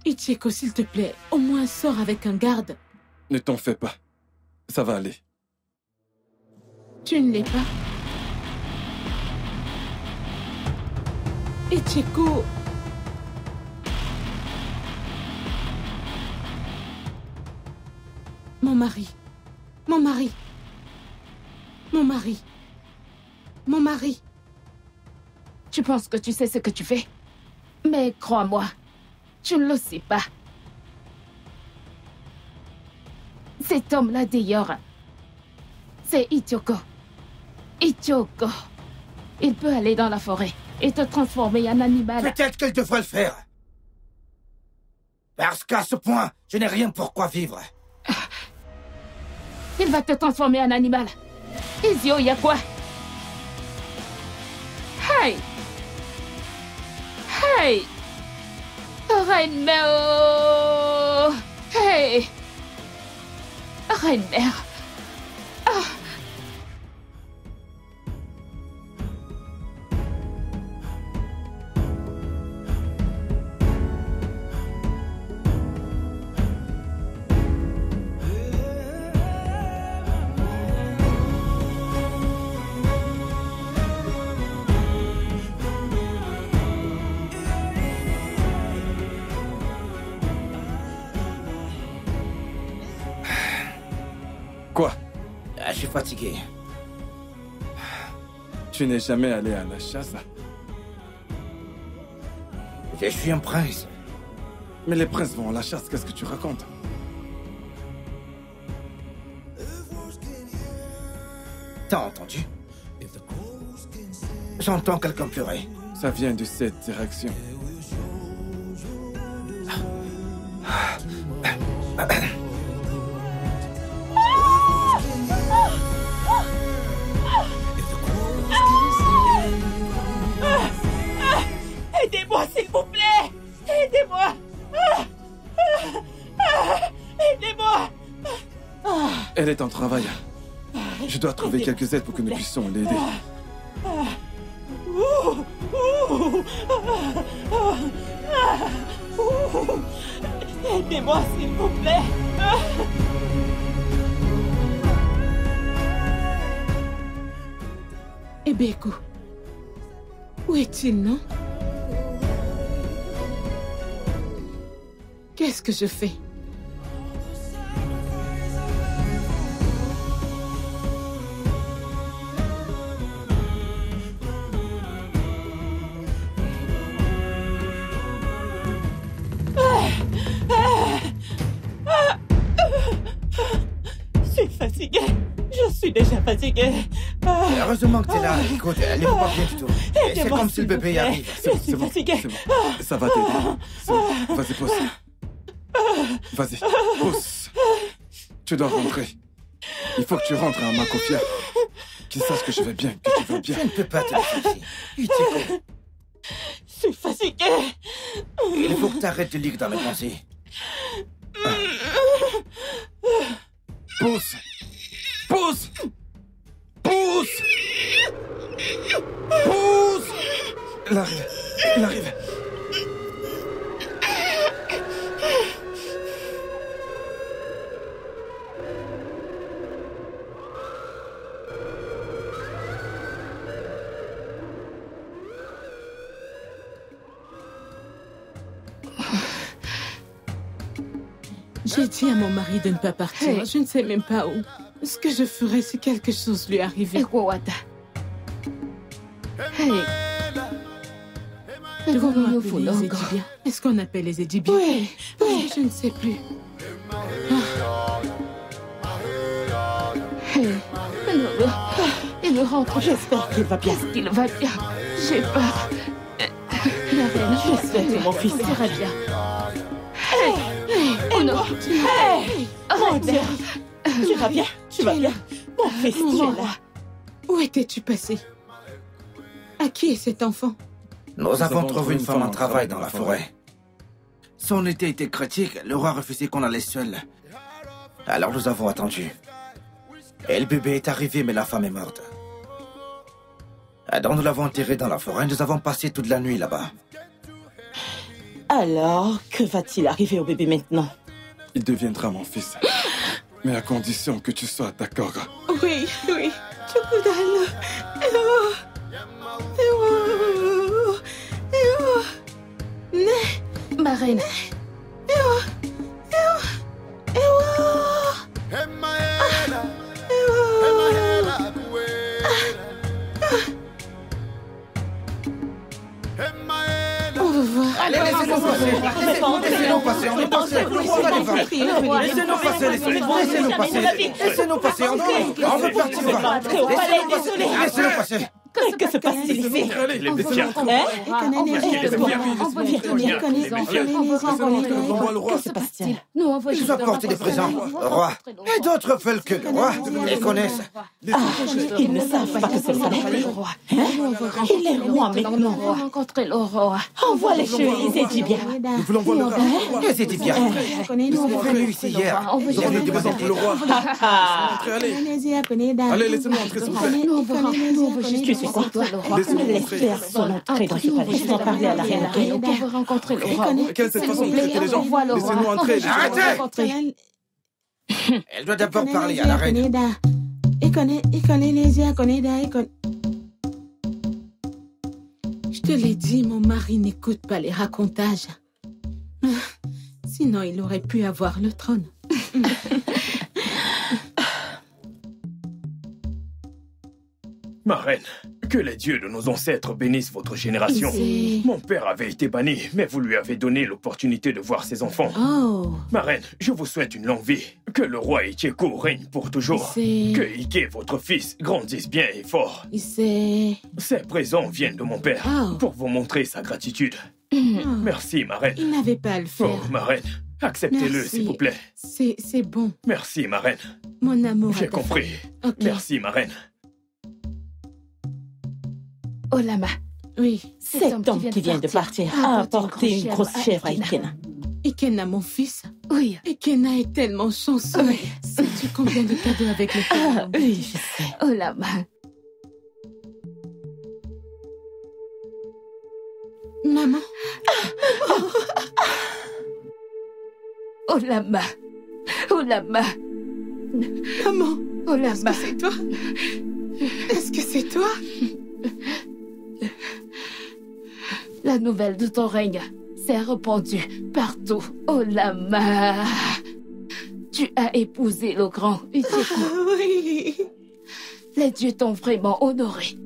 Ichiko, s'il te plaît, au moins sors avec un garde. Ne t'en fais pas. Ça va aller. Tu ne l'es pas. Ichiko. Mon mari. Mon mari. Mon mari. Mon mari. Tu penses que tu sais ce que tu fais? Mais crois-moi, tu ne le sais pas. Cet homme-là d'ailleurs, c'est Ichiko. Ichiko. Il peut aller dans la forêt et te transformer en animal. Peut-être qu'elle devrait le faire. Parce qu'à ce point, je n'ai rien pour quoi vivre. Il va te transformer en animal. Izio, y a quoi? Hey! Hey! Reine-mère! Hey! Reine-mère! Ah! Quoi? Je suis fatigué. Tu n'es jamais allé à la chasse? Je suis un prince. Mais les princes vont à la chasse, qu'est-ce que tu racontes? T'as entendu? J'entends quelqu'un pleurer. Ça vient de cette direction. Aidez-moi, s'il vous plaît! Aidez-moi! Aidez-moi! Elle est en travail. Je dois trouver quelques aides pour que nous puissions l'aider. Aidez-moi, s'il vous plaît! Ebeko. Où est-il, non? Qu'est-ce que je fais? Je suis fatiguée. Je suis déjà fatiguée. Heureusement que t'es là. Écoute, elle n'est pas bien du tout. C'est Aidez-moi, comme si le s'il vous bébé plaît. arrive. Je suis fatiguée. C'est bon. Ça va t'aider. C'est bon. Vas-y, pousse. Vas-y, pousse. Tu dois rentrer. Il faut que tu rentres à Makofia. Qu'il sache que je vais bien, que tu vas bien. Je ne peux pas te laisser ici. Ichiko, Je suis fatiguée. il faut que tu arrêtes de lire dans mes pensées. Pousse. Pousse. Pousse. Pousse. Il arrive. Il arrive. J'ai dit à mon mari de ne pas partir. Hey. Je ne sais même pas où. Ce que je ferais si quelque chose lui arrivait. Ekowata. Hey. Devons-nous Devons-nous appeler les Funongo? Égyptiens? Est-ce qu'on appelle les Égyptiens? Oui, oui. Je ne sais plus. Hey. Funongo. Il rentre. J'espère qu'il va bien. Qu'est-ce qu'il va bien? J'ai peur. La reine, J'espère que mon fils ira bien. Hey. Oh non. Hey! Mon Dieu! Reine-mère. Tu vas bien? Tu vas bien? Mon fils, Mon tu es roi. là. Où étais-tu passé? À qui est cet enfant? Nous avons trouvé une femme en travail dans la forêt. Son été était critique, le roi refusait qu'on la laisse seule. Alors nous avons attendu. Et le bébé est arrivé, mais la femme est morte. Alors nous l'avons enterré dans la forêt, nous avons passé toute la nuit là-bas. Alors, que va-t-il arriver au bébé maintenant? Il deviendra mon fils. Mais à condition que tu sois d'accord. Oui, oui. Tu Ma reine. On va voir. Allez, laissez-nous passer. Laissez-nous passer, on est passé. Laissez-nous passer, laissez-nous passer. Laissez-nous passer, on veut partir. Laissez-nous passer. Que se passe-t-il ici? Les méfiants. Que se passe-t-il? Nous, on veut Ils juste apportent des présents au roi. Et d'autres veulent que le roi les connaisse. Ils ne savent pas que c'est ça. le roi. Il est roi maintenant. On veut rencontrer le roi. Envoie les chevaliers égyptiens. Nous voulons voir le roi. Les Éthiopiens. Ils sont venus ici hier. Ils ont venu demander le roi. Allez, laissez-nous entrer, s'il vous plaît. Nous, on veut juste Tu sais quoi? Laisse personne entrer dans ce palais. Je dois parler à la reine. On veut rencontrer le roi. Quelle est cette façon de traiter les gens? Envoie le roi. Laissez-nous entrer. Arrêtez! Elle doit d'abord parler à la reine. Je te l'ai dit, mon mari n'écoute pas les racontages. Sinon, il aurait pu avoir le trône. Ma reine, que les dieux de nos ancêtres bénissent votre génération. Mon père avait été banni, mais vous lui avez donné l'opportunité de voir ses enfants. Oh, Ma reine, je vous souhaite une longue vie. Que le roi Icheko règne pour toujours. Que Ike, votre fils, grandisse bien et fort. Ces présents viennent de mon père pour vous montrer sa gratitude. Merci, ma reine. il n'avait pas à le faire. Oh, ma reine, acceptez-le, Merci. s'il vous plaît. C'est bon, Merci, ma reine. mon amour. J'ai à ta compris. femme. Ok. Merci, ma reine. Olama. Oui, Cet homme qui vient de partir a apporté une grosse chèvre à Ikena. Ikena, mon fils. Oui. Ikena est tellement chanceux. Oui. Sais-tu combien de cadeaux avec le Ah, oui, je sais. Olama. Maman, Olama. Olama. maman, Olama. c'est toi? Est-ce que c'est toi? La nouvelle de ton règne s'est répandue partout. Olama. Tu as épousé le grand Icheko. Oui. Les dieux t'ont vraiment honoré.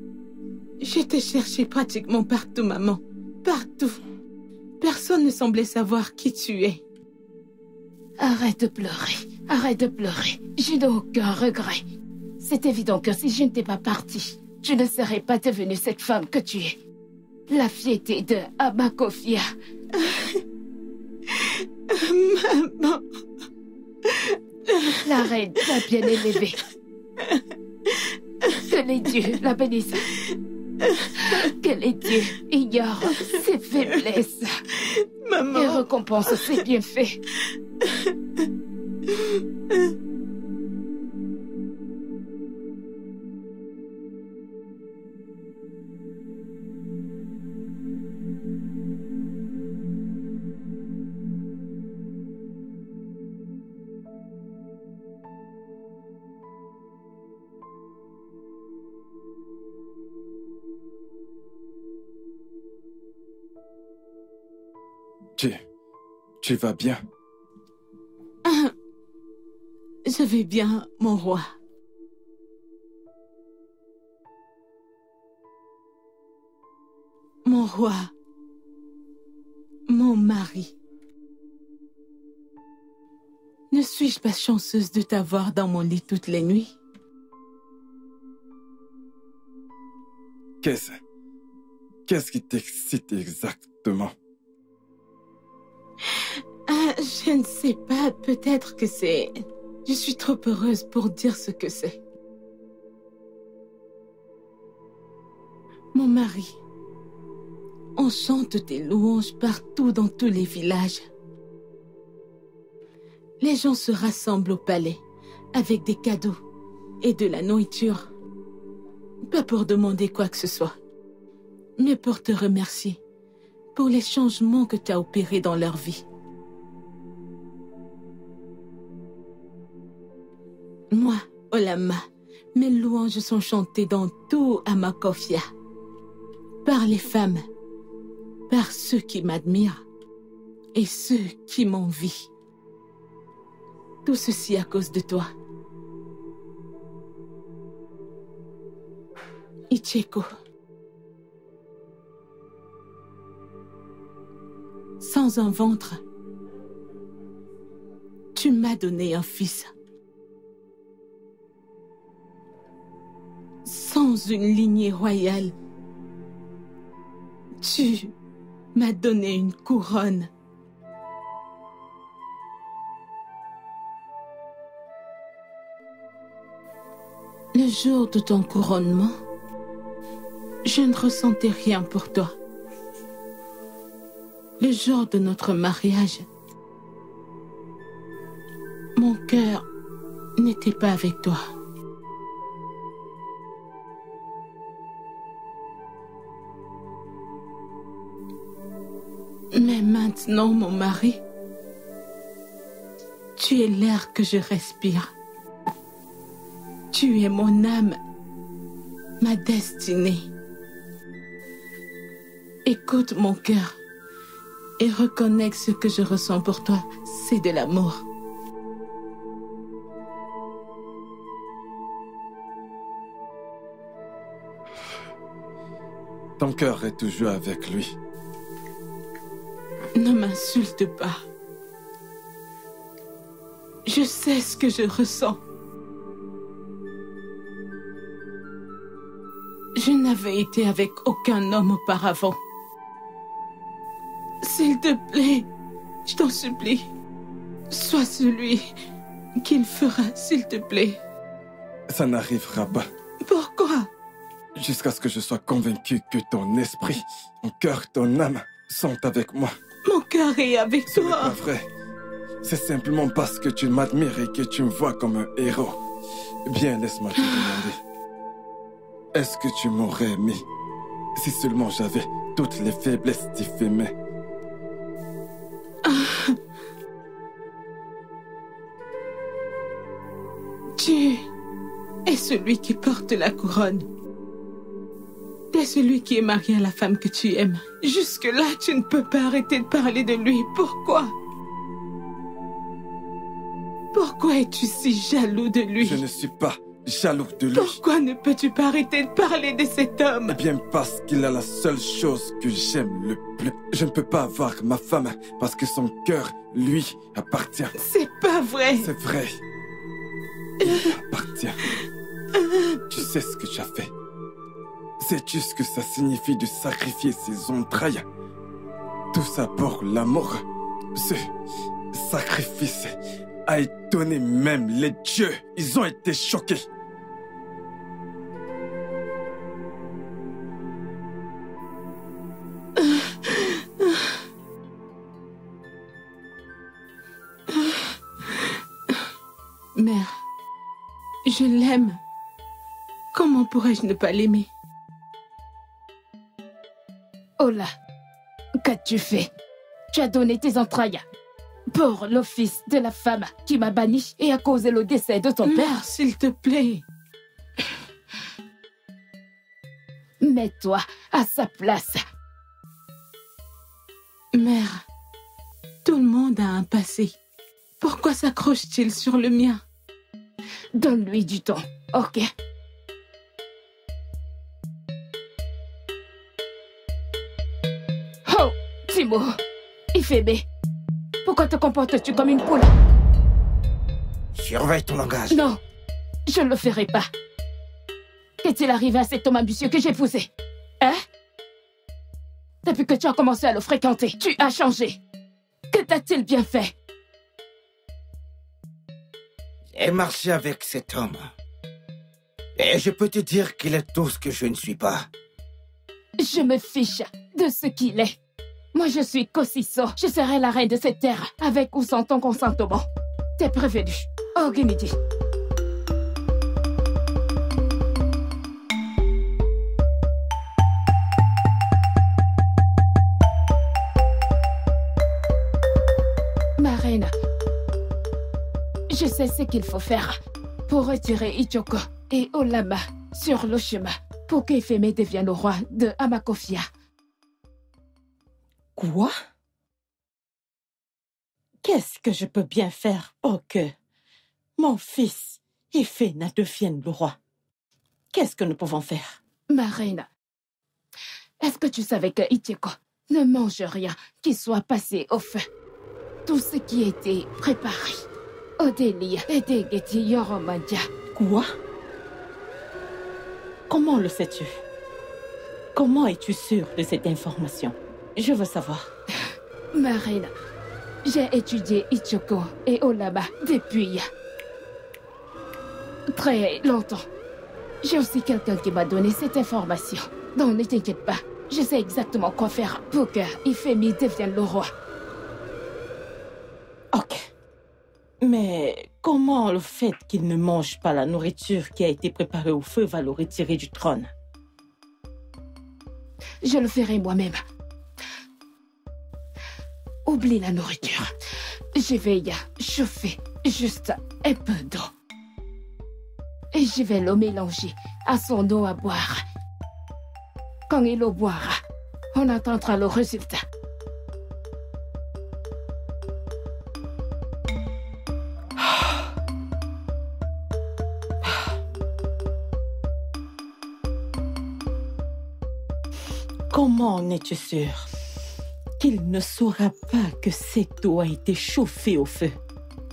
Je t'ai cherché pratiquement partout, maman. Partout. Personne ne semblait savoir qui tu es. Arrête de pleurer. Arrête de pleurer. Je n'ai aucun regret. C'est évident que si je n'étais pas partie, tu ne serais pas devenue cette femme que tu es. La fierté de Abakofia. Maman. La reine l'a bien élevée. Que les dieux la bénissent. Que les dieux ignorent ses faiblesses Maman. et récompensent ses bienfaits. Tu vas bien? Je vais bien, mon roi. Mon roi. Mon mari. Ne suis-je pas chanceuse de t'avoir dans mon lit toutes les nuits? Qu'est-ce qui t'excite exactement? Je ne sais pas, peut-être que c'est... Je suis trop heureuse pour dire ce que c'est. Mon mari, on chante tes louanges partout dans tous les villages. Les gens se rassemblent au palais avec des cadeaux et de la nourriture. Pas pour demander quoi que ce soit, mais pour te remercier pour les changements que tu as opérés dans leur vie. Moi, Olama, Mes louanges sont chantées dans tout Amakofia, par les femmes, par ceux qui m'admirent et ceux qui m'envient. Tout ceci à cause de toi. Icheko. Sans un ventre, tu m'as donné un fils. Sans une lignée royale, tu m'as donné une couronne. Le jour de ton couronnement, je ne ressentais rien pour toi. Le jour de notre mariage, mon cœur n'était pas avec toi. Mais maintenant, mon mari, tu es l'air que je respire. Tu es mon âme, ma destinée. Écoute mon cœur et reconnais que ce que je ressens pour toi, c'est de l'amour. Ton cœur est toujours avec lui. Ne m'insulte pas. Je sais ce que je ressens. Je n'avais été avec aucun homme auparavant. S'il te plaît, je t'en supplie, sois celui qu'il fera, s'il te plaît. Ça n'arrivera pas. Pourquoi? Jusqu'à ce que je sois convaincu que ton esprit, ton cœur, ton âme sont avec moi. Mon cœur est avec toi. Ce n'est pas vrai. C'est simplement parce que tu m'admires et que tu me vois comme un héros. Bien, laisse-moi te demander. Est-ce que tu m'aurais aimé si seulement j'avais toutes les faiblesses d'Ifémé? Tu es celui qui porte la couronne. Tu es celui qui est marié à la femme que tu aimes. Jusque-là, tu ne peux pas arrêter de parler de lui. Pourquoi? Pourquoi es-tu si jaloux de lui? Je ne suis pas jaloux de lui. Pourquoi ne peux-tu pas arrêter de parler de cet homme? Eh bien, parce qu'il a la seule chose que j'aime le plus. Je ne peux pas avoir ma femme parce que son cœur, lui, appartient. C'est pas vrai. C'est vrai. Il appartient. Tu sais ce que tu as fait. Sais-tu ce que ça signifie de sacrifier ses entrailles? Tout ça pour l'amour. Ce sacrifice a étonné même les dieux. Ils ont été choqués. Mère, je l'aime. Comment pourrais-je ne pas l'aimer? Oh là, qu'as-tu fait? Tu as donné tes entrailles pour l'office de la femme qui m'a banni et a causé le décès de ton père. Mère, s'il te plaît. Mets-toi à sa place. Mère, tout le monde a un passé. Pourquoi s'accroche-t-il sur le mien? Donne-lui du temps, ok? Oh, Timo, Ifémé, pourquoi te comportes-tu comme une poule? Surveille ton langage. Non, je ne le ferai pas. Qu'est-il arrivé à cet homme ambitieux que j'ai épousé? Hein? Depuis que tu as commencé à le fréquenter, tu as changé. Que t'a-t-il bien fait? J'ai marché avec cet homme. Et je peux te dire qu'il est tout ce que je ne suis pas. Je me fiche de ce qu'il est. Moi, je suis Kosiso. Je serai la reine de cette terre, avec ou sans ton consentement. T'es prévenu. Oh, Guinidi. Ma reine, je sais ce qu'il faut faire pour retirer Ichoko et Olama sur le chemin pour qu'Ifeme devienne le roi de Amakofia. Quoi? Qu'est-ce que je peux bien faire pour que mon fils Ifena devienne le roi? Qu'est-ce que nous pouvons faire? Ma reine, est-ce que tu savais que Icheko ne mange rien qui soit passé au feu? Tout ce qui a été préparé au délire et des Geti Yoromandia. Quoi? Comment le sais-tu? Comment es-tu sûre de cette information? Je veux savoir. Ma reine, j'ai étudié Ichoko et Olama depuis très longtemps. J'ai aussi quelqu'un qui m'a donné cette information. Donc ne t'inquiète pas, je sais exactement quoi faire pour que Ifemi devienne le roi. Ok. Mais comment le fait qu'il ne mange pas la nourriture qui a été préparée au feu va le retirer du trône? Je le ferai moi-même. Oublie la nourriture. Je vais y chauffer juste un peu d'eau. Et je vais le mélanger à son eau à boire. Quand il le boira, on attendra le résultat. Comment en es-tu sûre qu'il ne saura pas que cette eau a été chauffée au feu?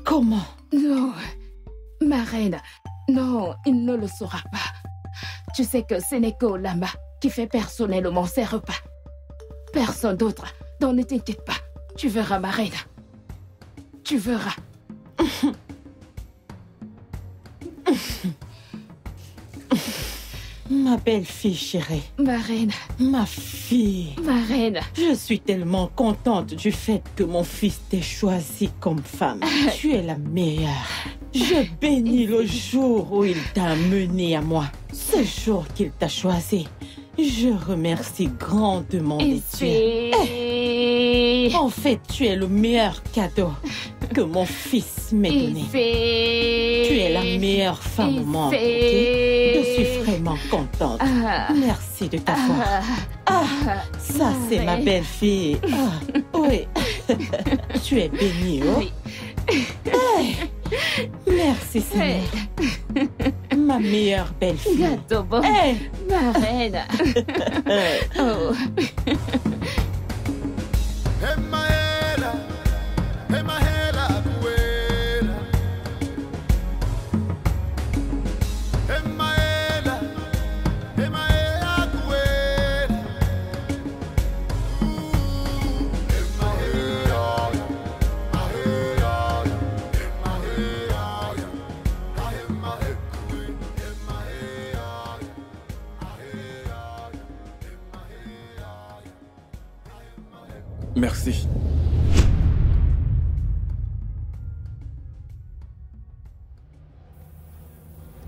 Comment? Non, ma reine, non, il ne le saura pas. Tu sais que ce n'est que Olama qui fait personnellement ses repas. Personne d'autre, donc ne t'inquiète pas. Tu verras, ma reine. Tu verras. Ma belle-fille chérie. Ma reine. Ma fille. Ma reine. Je suis tellement contente du fait que mon fils t'ait choisi comme femme. Tu es la meilleure. Je bénis le jour où il t'a amené à moi. Ce jour qu'il t'a choisi. Je remercie grandement les dieux. En fait, tu es le meilleur cadeau que mon fils m'ait donné. Tu es la meilleure femme au monde, ok? Je suis vraiment contente. Merci de ta foi. Ça c'est ma belle-fille. Oui. Tu es bénie, oh? Oui. Merci, Seigneur. Ma meilleure belle-fille. Gâteau bon. Ma reine. Oh. Merci.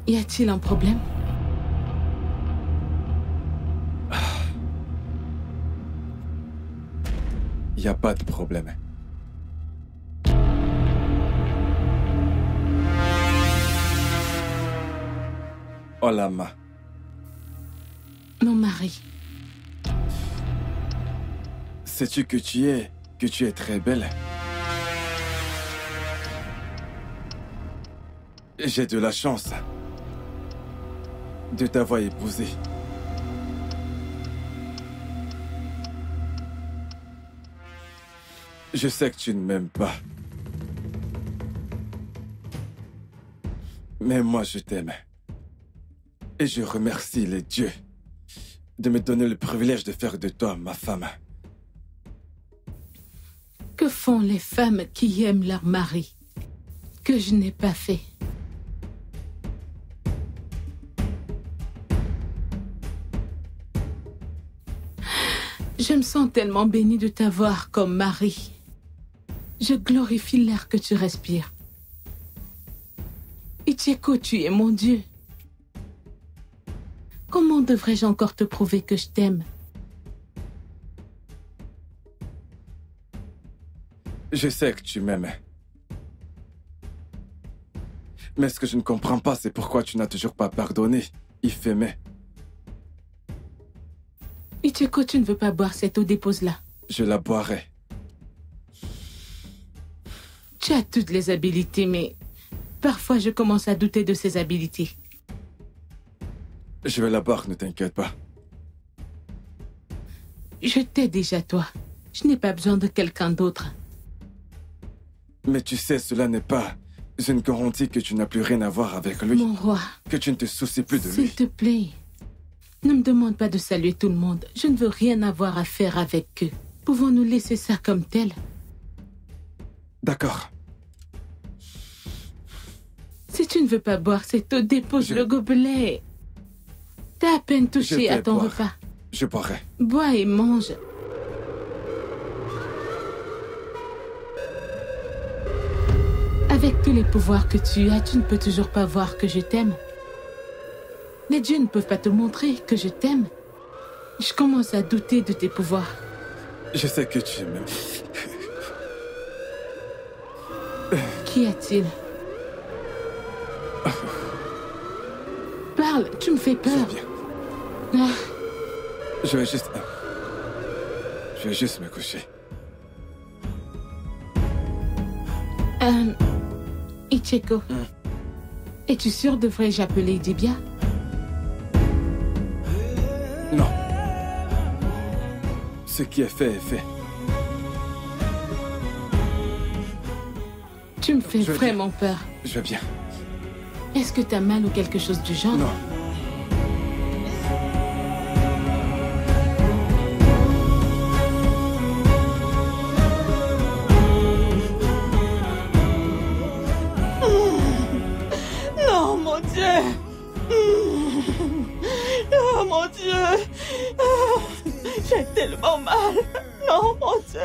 Y a-t-il un problème? Il n'y a pas de problème. Olama. Mon mari. Sais-tu que tu es très belle? J'ai de la chance de t'avoir épousée. Je sais que tu ne m'aimes pas. Mais moi, je t'aime. Et je remercie les dieux de me donner le privilège de faire de toi ma femme. Que font les femmes qui aiment leur mari, que je n'ai pas fait? Je me sens tellement bénie de t'avoir comme mari. Je glorifie l'air que tu respires. Icheko, tu es mon Dieu. Comment devrais-je encore te prouver que je t'aime? Je sais que tu m'aimes. Mais ce que je ne comprends pas, c'est pourquoi tu n'as toujours pas pardonné Ifeme. Icheko, tu ne veux pas boire cette eau, dépose-la. Je la boirai. Tu as toutes les habilités, mais parfois je commence à douter de ces habilités. Je vais la boire, ne t'inquiète pas. Je t'ai déjà, toi. Je n'ai pas besoin de quelqu'un d'autre. Mais tu sais, cela n'est pas une garantie que tu n'as plus rien à voir avec lui. Mon roi. Que tu ne te soucies plus de lui. S'il te plaît. Ne me demande pas de saluer tout le monde. Je ne veux rien avoir à faire avec eux. Pouvons-nous laisser ça comme tel? D'accord. Si tu ne veux pas boire cette eau, dépose le gobelet. T'as à peine touché à ton repas. Je boirai. Bois et mange. Avec tous les pouvoirs que tu as, tu ne peux toujours pas voir que je t'aime. Les dieux ne peuvent pas te montrer que je t'aime. Je commence à douter de tes pouvoirs. Je sais que tu m'aimes. Qu'y a-t-il? Parle, tu me fais peur. Bien. Ah. Je vais juste me coucher. Icheko, es-tu sûr devrais-je appeler Dibia? Non. Ce qui est fait est fait. Tu me fais vraiment peur. Je vais bien. Est-ce que t'as mal ou quelque chose du genre? Non. Non, mon Dieu. Oh, mon Dieu. J'ai tellement mal. Non, mon Dieu.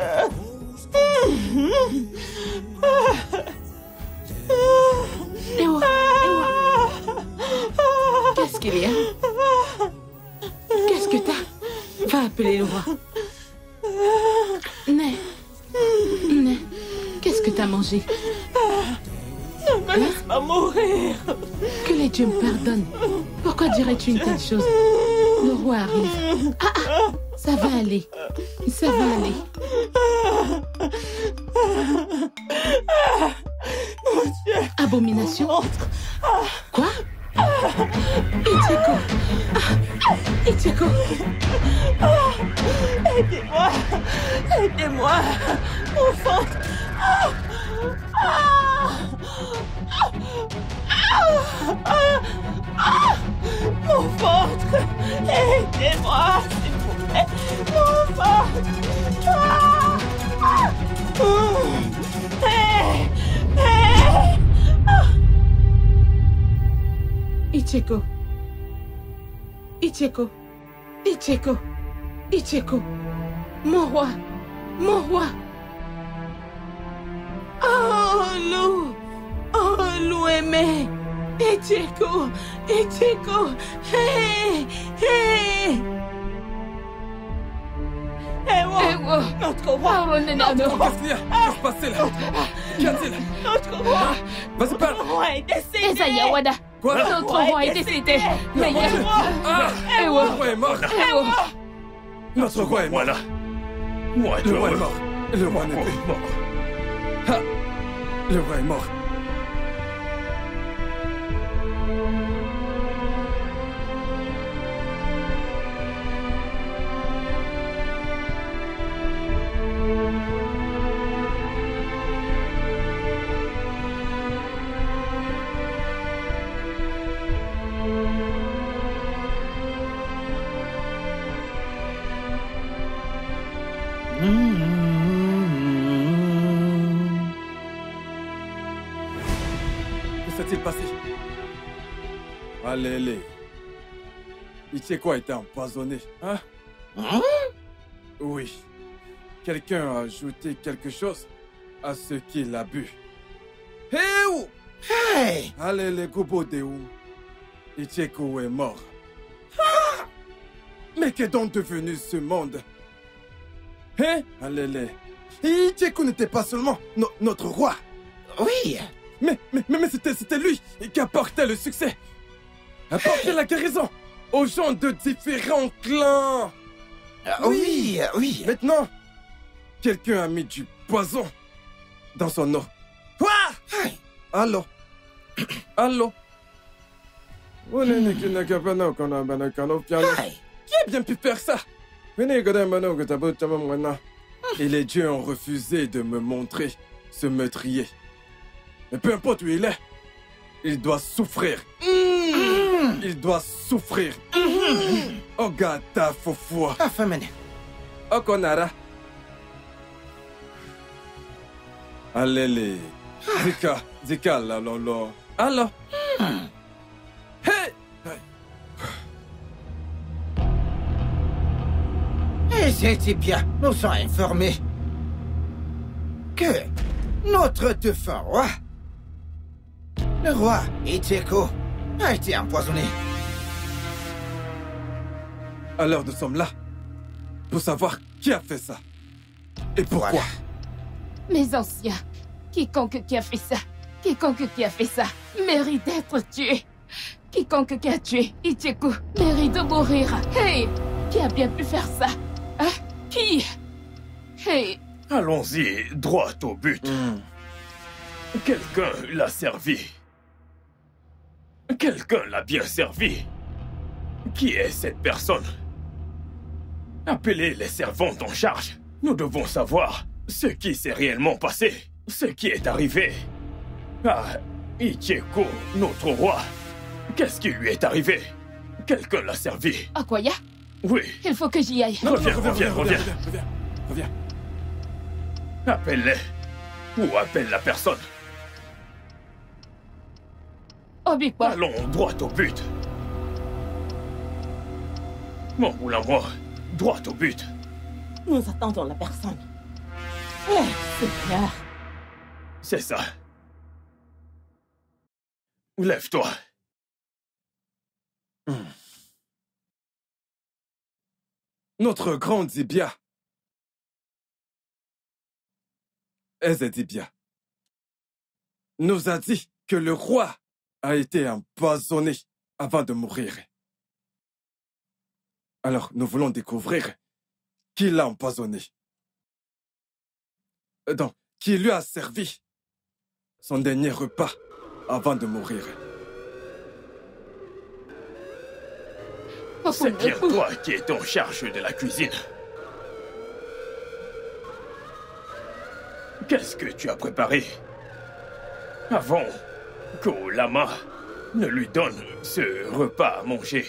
Ewa, qu'est-ce qu'il y a? Qu'est-ce que t'as? Va appeler le roi. Né, qu'est-ce que t'as mangé? Ne me laisse pas mourir. Que les dieux me pardonnent. Pourquoi dirais-tu une telle chose? Le roi arrive. Ça va aller. Ça va aller. Mon Dieu. Abomination. Quoi? Icheko. Icheko. Aidez-moi. Aidez-moi. Mon ventre. Mon ventre. Aidez-moi, s'il vous plaît. Mon ventre. Icheko. Icheko. Icheko. Icheko. Mon roi. Mon roi. Oh, Lou. Oh, Lou aimé. Icheko. Icheko. Hey. Hey. Ewa, notre roi, Qu'est-ce qu'il y a? Qu'est-ce qui se passe là? Qu'y a-t-il? Notre roi. Vas-y, parle. Notre roi est décédé. Esaïa Wada. Quoi? Notre roi est décédé. Mais Notre roi est mort. Notre roi est mort. Voilà. Moi, Le roi est mort. Le roi n'est plus mort. Ah. Le roi est mort. Que s'est-il passé? Allez. Icheko a été empoisonné, hein? Oui. Quelqu'un a ajouté quelque chose à ce qu'il a bu. Hey! Hey! Allez, Gobo Deou. Icheko est mort. Mais qu'est donc devenu ce monde? Hein? Allez. Icheko n'était pas seulement notre roi. Oui, Mais c'était lui qui apportait le succès. Apportait la guérison aux gens de différents clans. Oui. Maintenant, quelqu'un a mis du poison dans son eau. Quoi? Allô? Qui a bien pu faire ça? Et les dieux ont refusé de me montrer ce meurtrier. Mais peu importe où il est, il doit souffrir. Il doit souffrir. Ogata Fofua. Afamene. Okonara. Allez, Zika, la lolo. Alors. Hey! Et ces Tibias nous ont informés que notre défunt roi, le roi Icheko, a été empoisonné. Alors nous sommes là pour savoir qui a fait ça et pourquoi. Voilà. Mes anciens, quiconque qui a fait ça mérite d'être tué. Quiconque qui a tué Icheko mérite de mourir. Hey, qui a bien pu faire ça? Hein? Qui? Hey. Allons-y, droit au but. Quelqu'un l'a servi. Quelqu'un l'a bien servi. Qui est cette personne? Appelez les servantes en charge. Nous devons savoir ce qui s'est réellement passé, ce qui est arrivé. Ah, Icheko, notre roi. Qu'est-ce qui lui est arrivé? Quelqu'un l'a servi. Akoya? Oui. Il faut que j'y aille. Reviens. Appelle-les. Ou appelle la personne. Obikwa. Allons droit au but. Mon moulin moi, droit au but. Nous attendons la personne. C'est clair. C'est ça. Lève-toi. Notre grande Zibia, Ezedibia, nous a dit que le roi a été empoisonné avant de mourir. Alors, nous voulons découvrir qui l'a empoisonné. Donc, qui lui a servi son dernier repas avant de mourir. C'est bien toi qui es en charge de la cuisine. Qu'est-ce que tu as préparé avant qu'au lama ne lui donne ce repas à manger?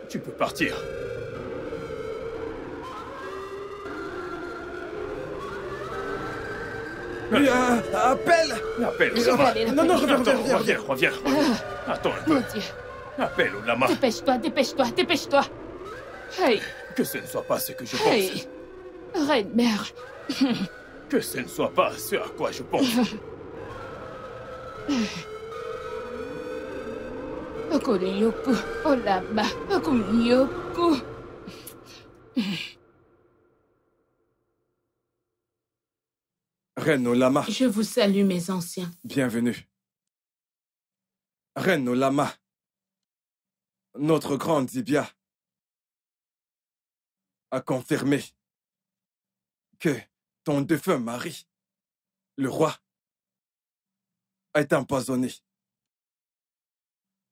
Tu peux partir. Appelle. Non, reviens. Attends un peu. Mon Dieu. Appelle au lama. Dépêche-toi. Hey. Que ce ne soit pas ce que je pense. Hey. Reine mère. Que ce ne soit pas ce à quoi je pense. Okoryoku, Olama, Okunyoku. Reine Olama. Je vous salue, mes anciens. Bienvenue. Reine Olama, notre grande Zibia, a confirmé que ton défunt mari, le roi, a été empoisonné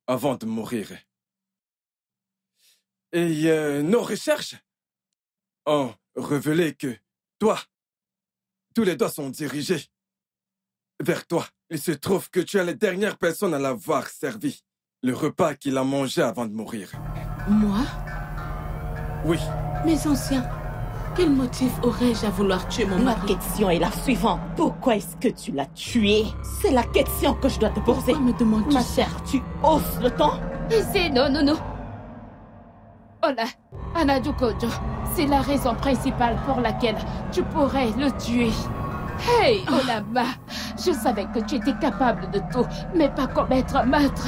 avant de mourir. Et nos recherches ont révélé que toi, tous les doigts sont dirigés vers toi. Il se trouve que tu es la dernière personne à l'avoir servi. Le repas qu'il a mangé avant de mourir. Moi? Oui. Mes anciens, quel motif aurais-je à vouloir tuer mon mari? Ma question est la suivante. Pourquoi est-ce que tu l'as tué? C'est la question que je dois te poser. Pourquoi me demandes-tu Ma ça? chère, tu hausses le ton? C'est non. Ola, Anadukojo, c'est la raison principale pour laquelle tu pourrais le tuer. Hey, Olama, je savais que tu étais capable de tout, mais pas commettre un meurtre.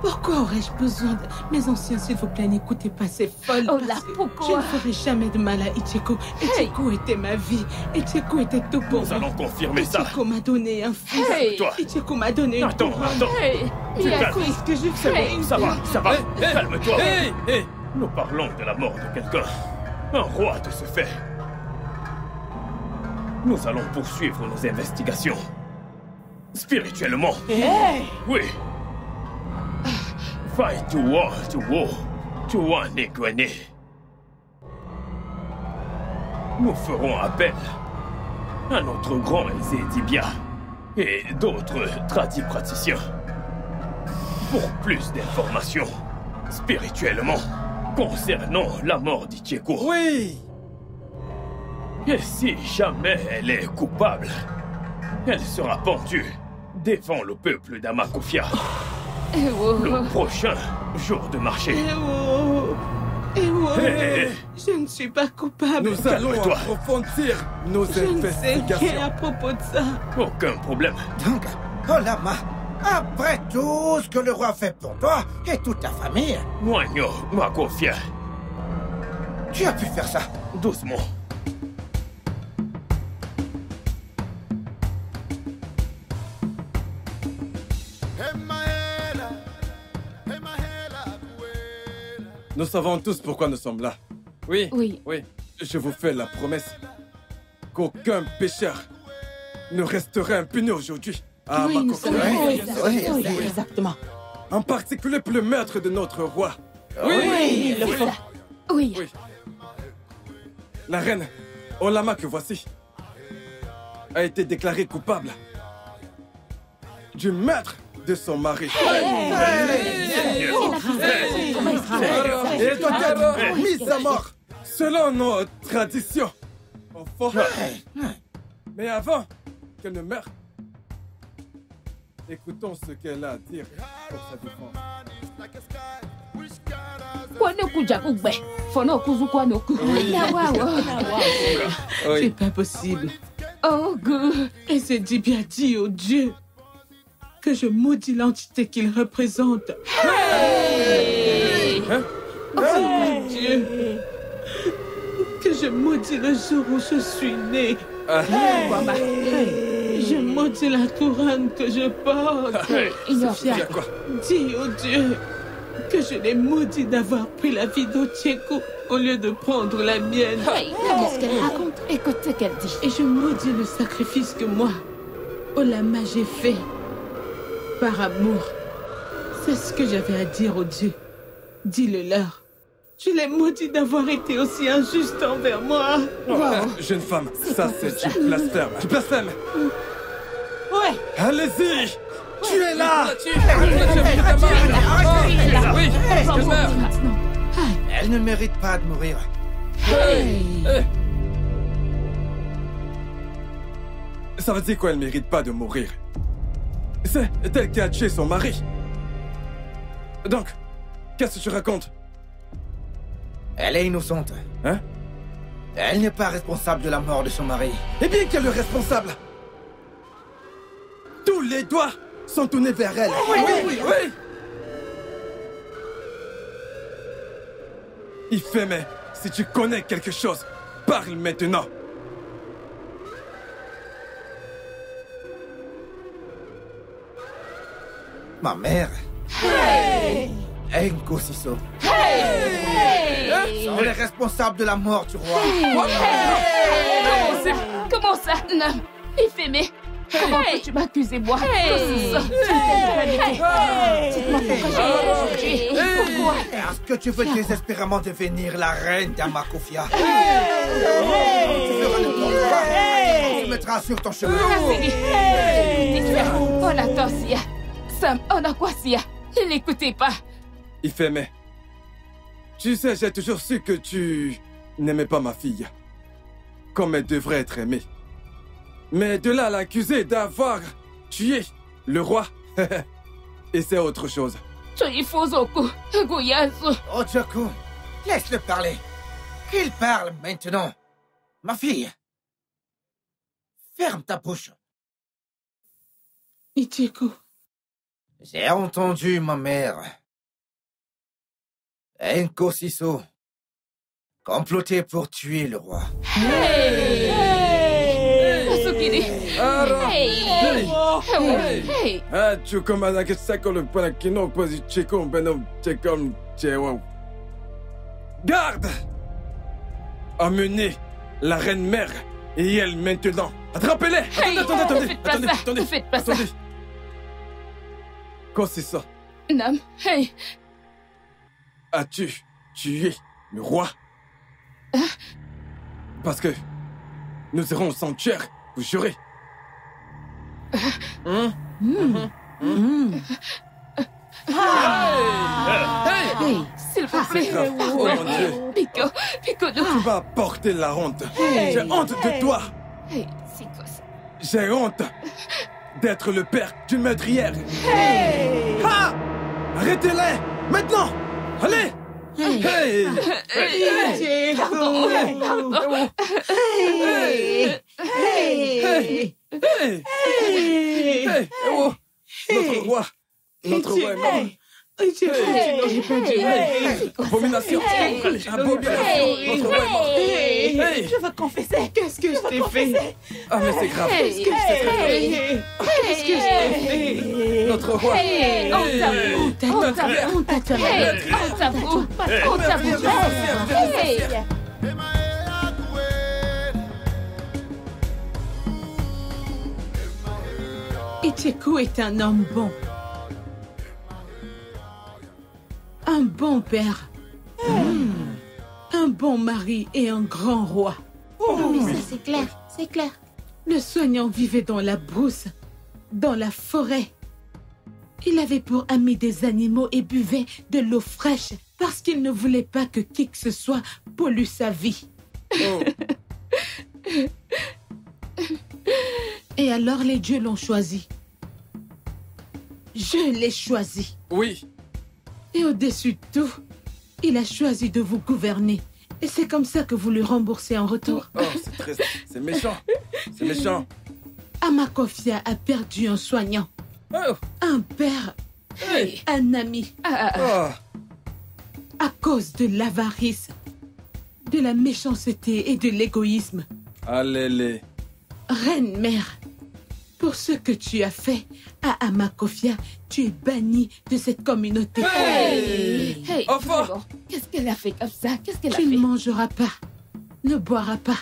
Pourquoi aurais-je besoin de... Mes anciens, s'il vous plaît, n'écoutez pas ces folles. Oh là, pourquoi? Je ne ferai jamais de mal à Icheko. Icheko était ma vie. Icheko était tout pour moi. Nous allons confirmer ça. Icheko m'a donné un fils. Toi. Icheko m'a donné une Attends. Hey, ce que j'ai fait. Ça va. Calme-toi. Nous parlons de la mort de quelqu'un. Un roi de ce fait. Nous allons poursuivre nos investigations. Spirituellement. Oui. Fight to war, Negwene. Nous ferons appel à notre grand Ezedibia et d'autres tradipraticiens pour plus d'informations spirituellement concernant la mort d'Icheko. Oui. Et si jamais elle est coupable, elle sera pendue devant le peuple d'Amakufia. Le prochain jour de marché. Je ne suis pas coupable. Nous allons approfondir nos investigations. Je ne sais qu'à propos de ça. Aucun problème. Donc, Olama, après tout ce que le roi fait pour toi et toute ta famille... Moigno, Makufia. Tu as pu faire ça. Doucement. Nous savons tous pourquoi nous sommes là. Oui. Je vous fais la promesse qu'aucun pécheur ne restera impuni aujourd'hui. Exactement. En particulier pour le meurtre de notre roi. Oui. La reine Olama que voici a été déclarée coupable du meurtre de son mari. Et elle doit être mise à mort selon nos traditions. Mais avant qu'elle ne meure, écoutons ce qu'elle a à dire pour sa défense. C'est pas possible. Oh, good. Et c'est dit bien dit au Dieu que je maudis l'entité qu'il représente. Oh Dieu, que je maudis le jour où je suis né. Je maudis la couronne que je porte. Sophia, dis au Dieu que je l'ai maudit d'avoir pris la vie d'Otieko au lieu de prendre la mienne. Qu'est-ce qu'elle raconte? Écoute ce qu'elle dit. Et je maudis le sacrifice que moi, Olama, j'ai fait. Par amour. C'est ce que j'avais à dire aux dieux. Dis-le-leur. Je les maudis d'avoir été aussi injuste envers moi. Jeune femme, ça c'est du blasphème. Du blasphème. Ouais. Allez-y. Tu es là. Elle ne mérite pas de mourir. Ça veut dire quoi, elle ne mérite pas de mourir? C'est elle qui a tué son mari. Donc, qu'est-ce que tu racontes? Elle est innocente. Hein? Elle n'est pas responsable de la mort de son mari. Eh bien, qui est le responsable? Tous les doigts sont tournés vers elle. Oui. Ifeme, si tu connais quelque chose, parle maintenant. Ma mère. Enko Siso. Sont les responsables de la mort du roi. Comment ça? Non, Ifeme. Comment peux-tu m'accuser, moi? Dites-moi pourquoi j'ai aujourd'hui. Pourquoi? Est-ce que tu veux désespérément devenir la reine d'Amakufia? Tu feras n'importe quoi. Tu te mettras sur ton chemin. On attend, Sia. Sam, on a quoi, Sia? Ne l'écoutez pas. Ifeme, tu sais, j'ai toujours su que tu n'aimais pas ma fille comme elle devrait être aimée. Mais de là à l'accuser d'avoir tué le roi, et c'est autre chose. Ojoku, laisse-le parler. Qu'il parle maintenant. Ma fille, Ferme ta bouche. Ichiko. J'ai entendu ma mère. Enko Siso. Comploter pour tuer le roi. Garde! Amenez la reine mère et elle maintenant. Attrapez-les! Attendez. Ne faites pas ça. Quoi c'est ça? Nam, hey! As-tu tué le roi? Parce que nous serons au sanctuaire, vous jurez. Hey, s'il vous plaît. Oh mon Dieu. Pico, Tu vas porter la honte. J'ai honte de toi. Hey, c'est quoi ça? J'ai honte d'être le père d'une meurtrière. Ah! Arrêtez-les! Maintenant! Allez! Hey! Ichiko. Hey! Oh! Notre roi est mort. Ichiko, tu n'aurais pas dû. Abomination! Abomination! Notre roi est mort. Hey! Je veux confesser. Qu'est-ce que je t'ai fait? Ah mais c'est grave. Qu'est-ce que je t'ai fait? Notre roi. Ichiko est un homme bon. Un bon père. Un bon mari et un grand roi. Oui, ça c'est clair, c'est clair. Le soignant vivait dans la brousse, dans la forêt. Il avait pour amis des animaux et buvait de l'eau fraîche parce qu'il ne voulait pas que qui que ce soit pollue sa vie. Et alors les dieux l'ont choisi. Je l'ai choisi. Oui. Et au-dessus de tout, il a choisi de vous gouverner. Et c'est comme ça que vous lui remboursez en retour. Oh, c'est méchant. C'est méchant. Amakofia a perdu un soignant, Oh. un père, Hey. un ami, Oh. à cause de l'avarice, de la méchanceté et de l'égoïsme. Allez. Reine-mère, pour ce que tu as fait à Amakofia, tu es bannie de cette communauté. Hey, Enfin. c'est bon. Qu'est-ce qu'elle a fait comme ça? Qu'est-ce qu'elle a Tu ne fait? mangeras pas, ne boiras pas,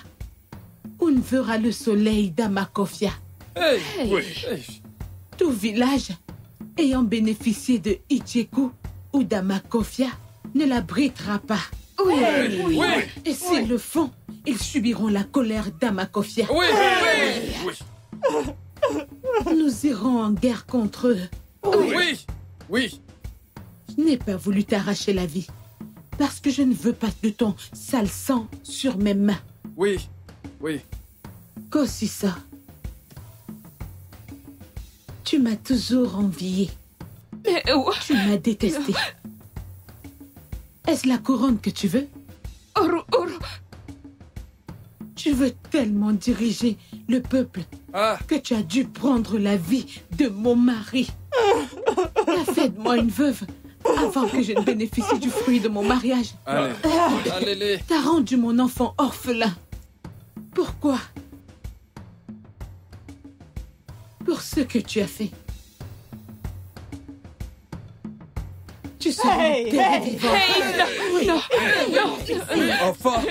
ou ne verras le soleil d'Amakofia. Hey. Oui. Hey. Tout village ayant bénéficié de Ichiko ou d'Amakofia ne l'abritera pas. Oui. Oui. Et s'ils le font, ils subiront la colère d'Amakofia. Oui. Nous irons en guerre contre eux. Oui. Je n'ai pas voulu t'arracher la vie, parce que je ne veux pas de ton sale sang sur mes mains. Oui. Kosisa, tu m'as toujours envié. Tu m'as détesté. Est-ce la couronne que tu veux? Oro. Tu veux tellement diriger le peuple que tu as dû prendre la vie de mon mari. T'as fait de moi une veuve avant que je ne bénéficie du fruit de mon mariage. Allez. T'as rendu mon enfant orphelin. Pourquoi? Pour ce que tu as fait. Tu seras enterré vivant. Non. Enfin.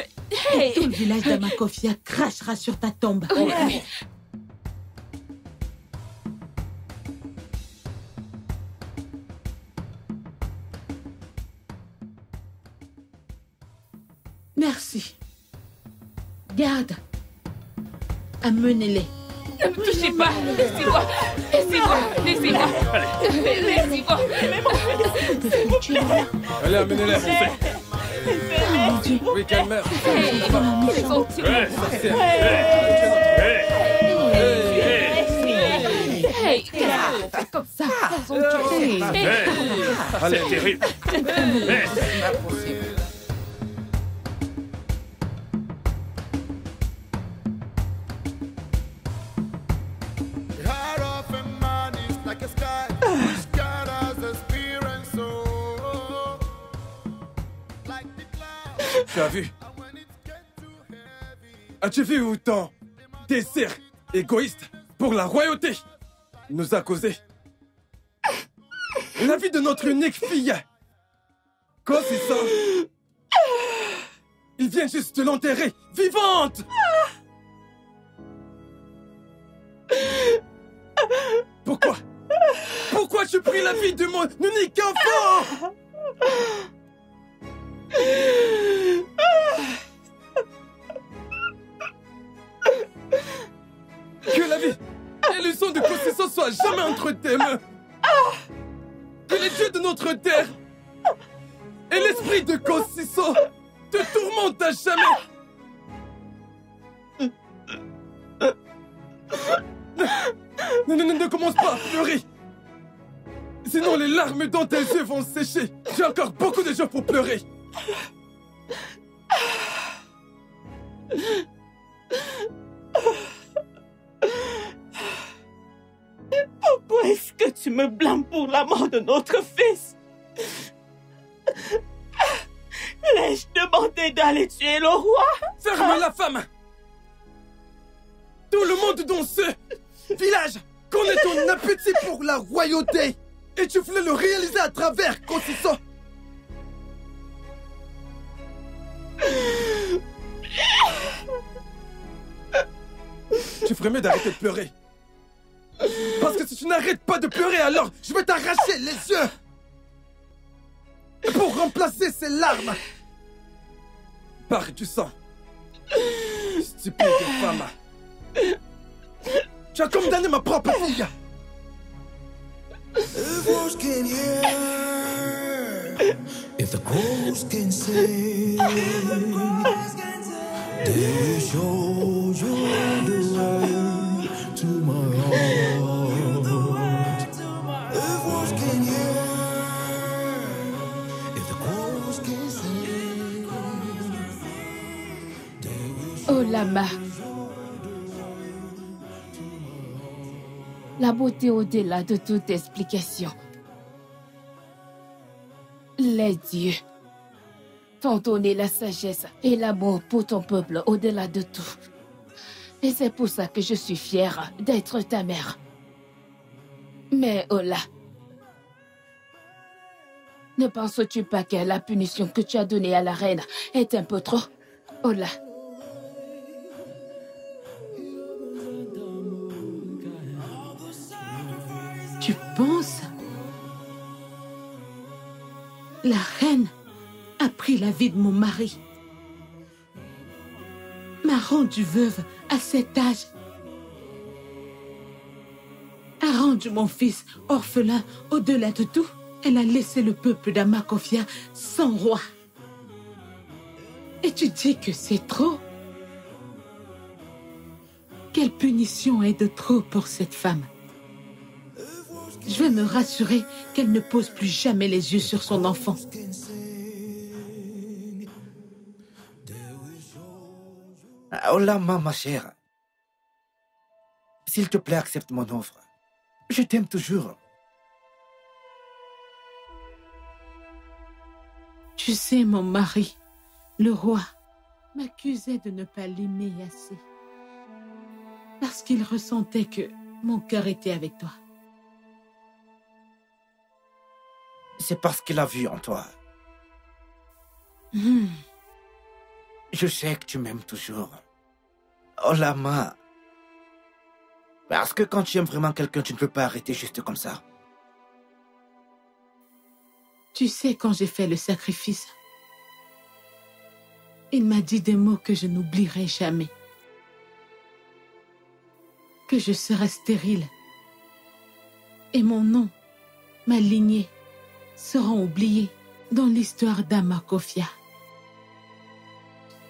Et tout le village d'Amakofia crachera sur ta tombe. Merci. Garde. Amenez-les. Ne me touchez pas. Laissez-moi. Allez, amenez-les. Oh mon Dieu. Oui, calme-mère. Ils sont tués. Hey, c'est comme ça. Ils sont tués. Allez, C'est terrible. C'est pas possible. like a sky, which God has experienced so. Like the clouds. Tu as vu? As-tu vu autant désir égoïste pour la royauté nous a causé la vie de notre unique fille? Quand c'est ça? Il vient juste de l'enterrer, vivante! Pourquoi? Pourquoi tu pries la vie de mon unique enfant? Que la vie et le sang de Kosiso soient jamais entre tes mains. Que les dieux de notre terre et l'esprit de Kosiso te tourmentent à jamais. Ne commence pas à pleurer. Sinon les larmes dans tes yeux vont sécher. J'ai encore beaucoup de jours pour pleurer. Pourquoi est-ce que tu me blâmes pour la mort de notre fils? L'ai-je demandé d'aller tuer le roi? Ferme la femme! Tout le monde dans ce village connaît ton appétit pour la royauté et tu voulais le réaliser à travers Kosiso. Tu ferais mieux d'arrêter de pleurer. Parce que si tu n'arrêtes pas de pleurer, alors je vais t'arracher les yeux pour remplacer ces larmes par du sang. Stupide femme. Tu as condamné ma propre fille. If words can hear, if the crows can sing, they will show you the way to my heart. If words can hear, if the crows can sing, they will show. Oh Lama, la beauté au-delà de toute explication. Les dieux t'ont donné la sagesse et l'amour pour ton peuple au-delà de tout. Et c'est pour ça que je suis fière d'être ta mère. Mais Ola, ne penses-tu pas que la punition que tu as donnée à la reine est un peu trop? Ola. Tu penses? La reine a pris la vie de mon mari, m'a rendue veuve à cet âge, a rendu mon fils orphelin au-delà de tout. Elle a laissé le peuple d'Amakofia sans roi. Et tu dis que c'est trop? Quelle punition est de trop pour cette femme? Je vais me rassurer qu'elle ne pose plus jamais les yeux sur son enfant. Oh là, ma chère. S'il te plaît, accepte mon offre. Je t'aime toujours. Tu sais, mon mari, le roi, m'accusait de ne pas l'aimer assez. Parce qu'il ressentait que mon cœur était avec toi. C'est parce qu'il a vu en toi. Je sais que tu m'aimes toujours. Oh la main. Parce que quand tu aimes vraiment quelqu'un, tu ne peux pas arrêter juste comme ça. Tu sais, quand j'ai fait le sacrifice, il m'a dit des mots que je n'oublierai jamais. Que je serai stérile. Et mon nom, ma lignée, seront oubliés dans l'histoire d'Amakofia.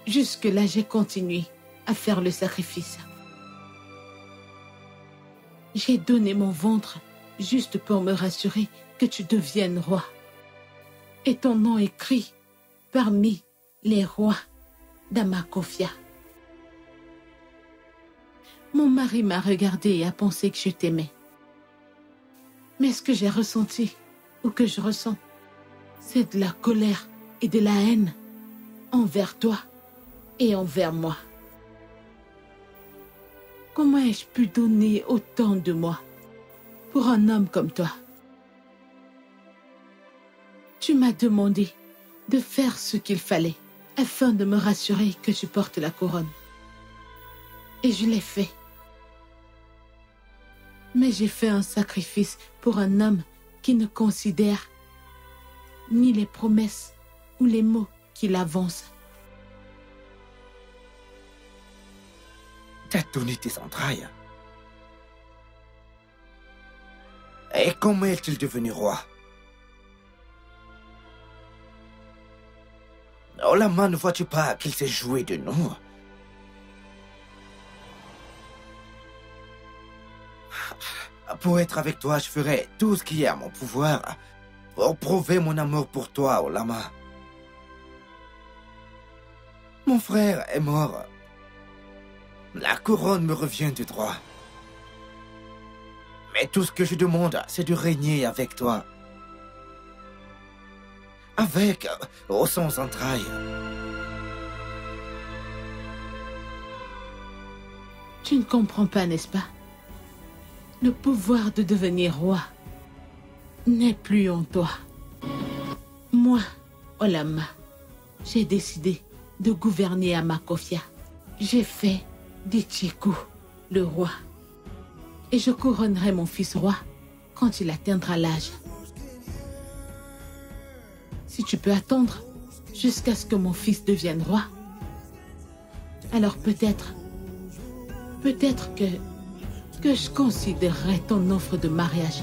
Jusque-là, j'ai continué à faire le sacrifice. J'ai donné mon ventre juste pour me rassurer que tu deviennes roi. Et ton nom écrit parmi les rois d'Amakofia. Mon mari m'a regardé et a pensé que je t'aimais. Mais ce que j'ai ressenti, ou que je ressens, c'est de la colère et de la haine envers toi et envers moi. Comment ai-je pu donner autant de moi pour un homme comme toi? Tu m'as demandé de faire ce qu'il fallait afin de me rassurer que tu portes la couronne. Et je l'ai fait. Mais j'ai fait un sacrifice pour un homme qui ne considère ni les promesses ou les mots qu'il avance. T'as donné tes entrailles. Et comment est-il devenu roi? Olama, ne vois-tu pas qu'il s'est joué de nous? Pour être avec toi, je ferai tout ce qui est à mon pouvoir pour prouver mon amour pour toi, Olama. Mon frère est mort. La couronne me revient de droit. Mais tout ce que je demande, c'est de régner avec toi. Avec ou sans entrailles. Tu ne comprends pas, n'est-ce pas? Le pouvoir de devenir roi n'est plus en toi. Moi, Olama, j'ai décidé de gouverner à Makofia. J'ai fait d'Ichiku le roi. Et je couronnerai mon fils roi quand il atteindra l'âge. Si tu peux attendre jusqu'à ce que mon fils devienne roi, alors peut-être que je considérerai ton offre de mariage